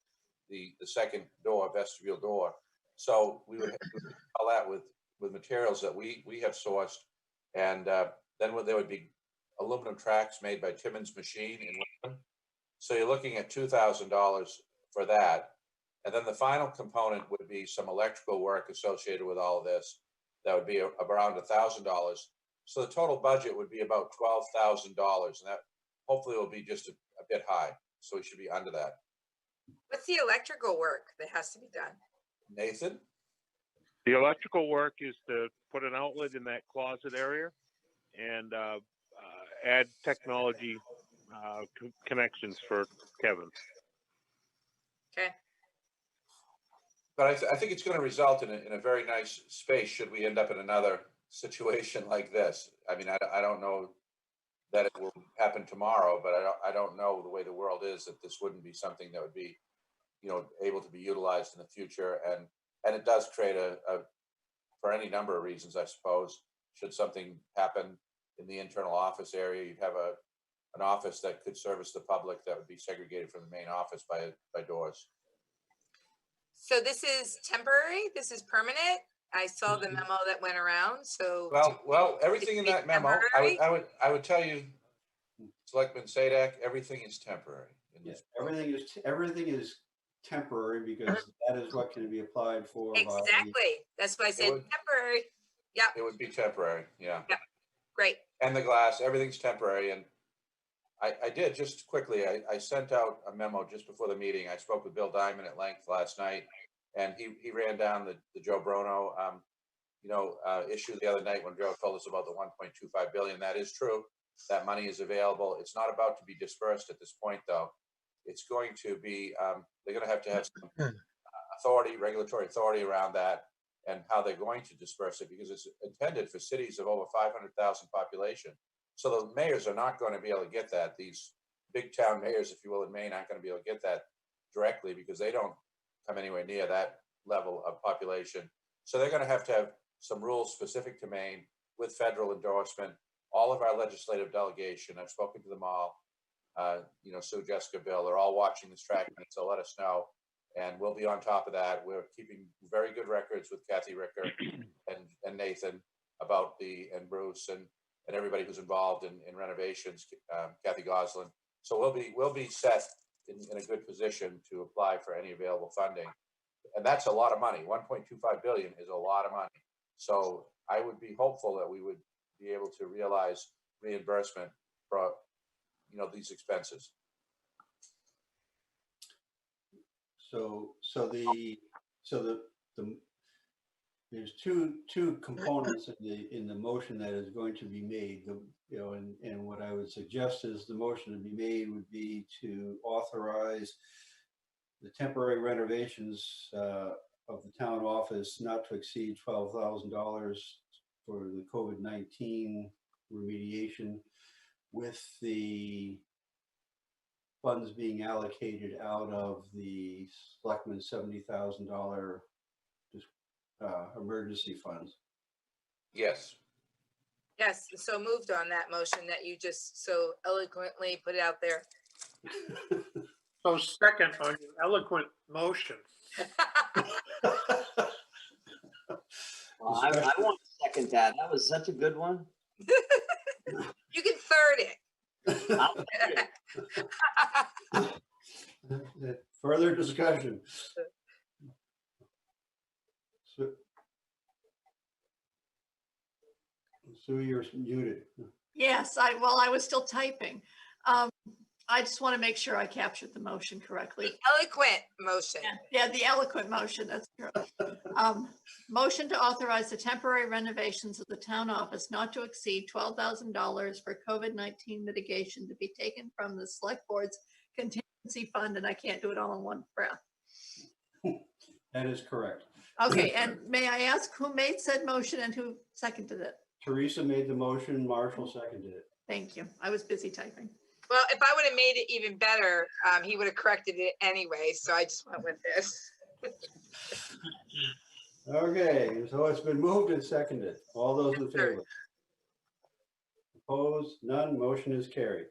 the second door, vestibule door. So we would install that with materials that we have sourced, and then there would be aluminum tracks made by Timmins Machine in London. So you're looking at $2,000 for that. And then the final component would be some electrical work associated with all of this. That would be around $1,000. So the total budget would be about $12,000, and that hopefully will be just a bit high. So we should be under that. What's the electrical work that has to be done? Nathan? The electrical work is to put an outlet in that closet area and add technology connections for Kevin. Okay. But I think it's going to result in a very nice space should we end up in another situation like this. I mean, I don't know that it will happen tomorrow, but I don't know the way the world is that this wouldn't be something that would be, able to be utilized in the future. And it does create for any number of reasons, I suppose, should something happen in the internal office area, you'd have an office that could service the public that would be segregated from the main office by doors. So this is temporary? This is permanent? I saw the memo that went around, so. Well, everything in that memo, I would tell you, Selectman Sadak, everything is temporary. Yes, everything is temporary because that is what can be applied for. Exactly. That's why I said temporary. Yeah. It would be temporary. Yeah. Yeah. Great. And the glass, everything's temporary. And I did just quickly, I sent out a memo just before the meeting. I spoke with Bill Diamond at length last night, and he ran down the Joe Bruno, issue the other night when Joe told us about the 1.25 billion. That is true. That money is available. It's not about to be dispersed at this point, though. It's going to be, they're going to have some authority, regulatory authority around that and how they're going to disperse it, because it's intended for cities of over 500,000 population. So the mayors are not going to be able to get that. These big town mayors, if you will, in Maine aren't going to be able to get that directly because they don't come anywhere near that level of population. So they're going to have some rules specific to Maine with federal endorsement. All of our legislative delegation, I've spoken to them all, Sue, Jessica, Bill, they're all watching this track, so let us know. And we'll be on top of that. We're keeping very good records with Kathy Ricker and Nathan and Bruce and everybody who's involved in renovations, Kathy Goslin. So we'll be set in a good position to apply for any available funding. And that's a lot of money. 1.25 billion is a lot of money. So I would be hopeful that we would be able to realize reimbursement for, these expenses. So there's two components in the motion that is going to be made. And what I would suggest is the motion to be made would be to authorize the temporary renovations of the town office not to exceed $12,000 for the COVID-19 remediation, with the funds being allocated out of the Selectmen's $70,000 emergency funds. Yes. Yes, so moved on that motion that you just so eloquently put out there. So second on your eloquent motion. Well, I want to second that. That was such a good one. You can third it. Further discussion. Sue, you're muted. Yes, well, I was still typing. I just want to make sure I captured the motion correctly. The eloquent motion. Yeah, the eloquent motion, that's true. Motion to authorize the temporary renovations of the town office not to exceed $12,000 for COVID-19 mitigation to be taken from the select board's contingency fund, and I can't do it all in one breath. That is correct. Okay, and may I ask who made said motion and who seconded it? Teresa made the motion, Marshall seconded it. Thank you. I was busy typing. Well, if I would have made it even better, he would have corrected it anyway. So I just went with this. Okay, so it's been moved and seconded. All those in favor? Opposed? None. Motion is carried.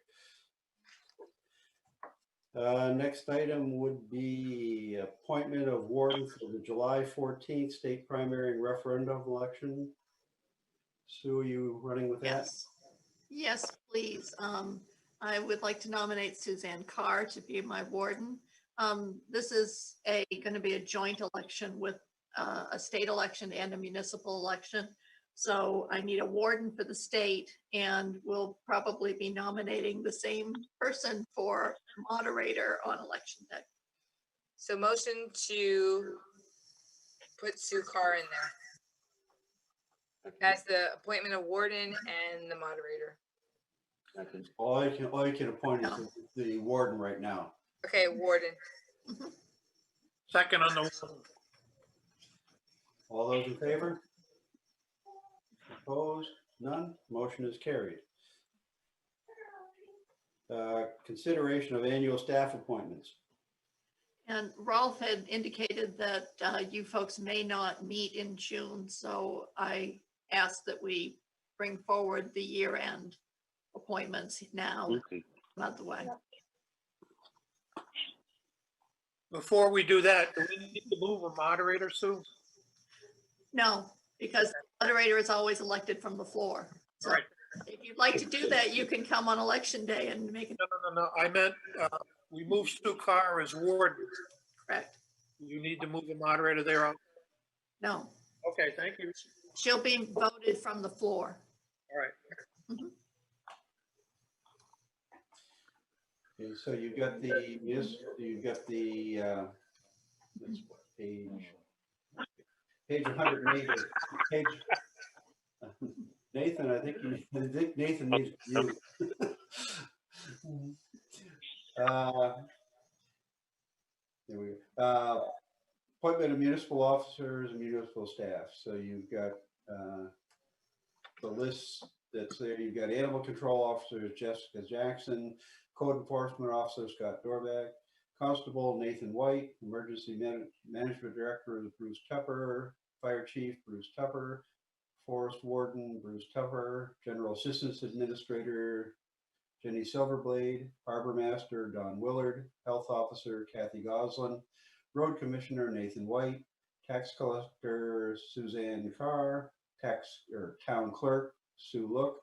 Next item would be appointment of warden for the July 14th state primary and referendum election. Sue, are you running with that? Yes. Yes, please. I would like to nominate Suzanne Carr to be my warden. This is going to be a joint election with a state election and a municipal election. So I need a warden for the state, and we'll probably be nominating the same person for moderator on election day. So motion to put Sue Carr in there. As the appointment of warden and the moderator. All you can appoint is the warden right now. Okay, warden. Second on the warden. All those in favor? Opposed? None. Motion is carried. Consideration of annual staff appointments. And Rolf had indicated that you folks may not meet in June, so I asked that we bring forward the year-end appointments now, out the way. Before we do that, do we need to move a moderator, Sue? No, because the moderator is always elected from the floor. So Right. if you'd like to do that, you can come on election day and make it. No. I meant we move Sue Carr as warden. Correct. You need to move the moderator there. No, Okay, thank you. she'll be voted from the floor. All right. Okay, so you've got the, yes, you've got the, that's page 108, page, Nathan, I think Nathan needs you. There we go. Appointment of municipal officers and municipal staff. So you've got the list that's there. You've got animal control officer Jessica Jackson, code enforcement officer Scott Dorbeck, constable Nathan White, emergency management director is Bruce Tupper, fire chief Bruce Tupper, forest warden Bruce Tupper, general assistance administrator Jenny Silverblade, harbor master Don Willard, health officer Kathy Goslin, road commissioner Nathan White, tax collector Suzanne Carr, town clerk Sue Look,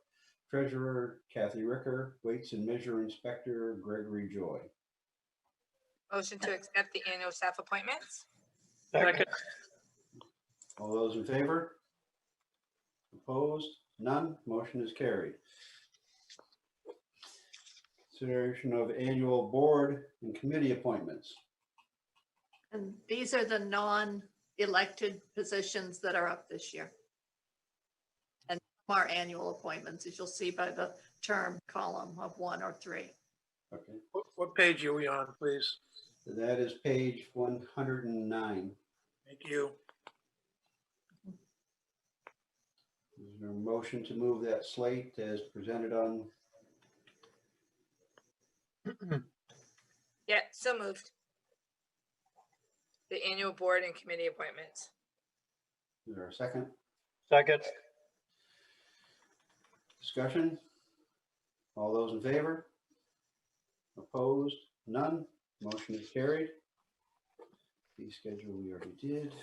treasurer Kathy Ricker, weights and measure inspector Gregory Joy. Motion to accept the annual staff appointments. Second. All those in favor? Opposed? None. Motion is carried. Consideration of annual board and committee appointments. And these are the non-elected positions that are up this year. And our annual appointments, as you'll see by the term column of 1 or 3. Okay. What page are we on, please? That is page 109. Thank you. Is there a motion to move that slate as presented on? Yeah, so moved. The annual board and committee appointments. Is there a second? Second. Discussion? All those in favor? Opposed? None. Motion is carried. Fee schedule we already did.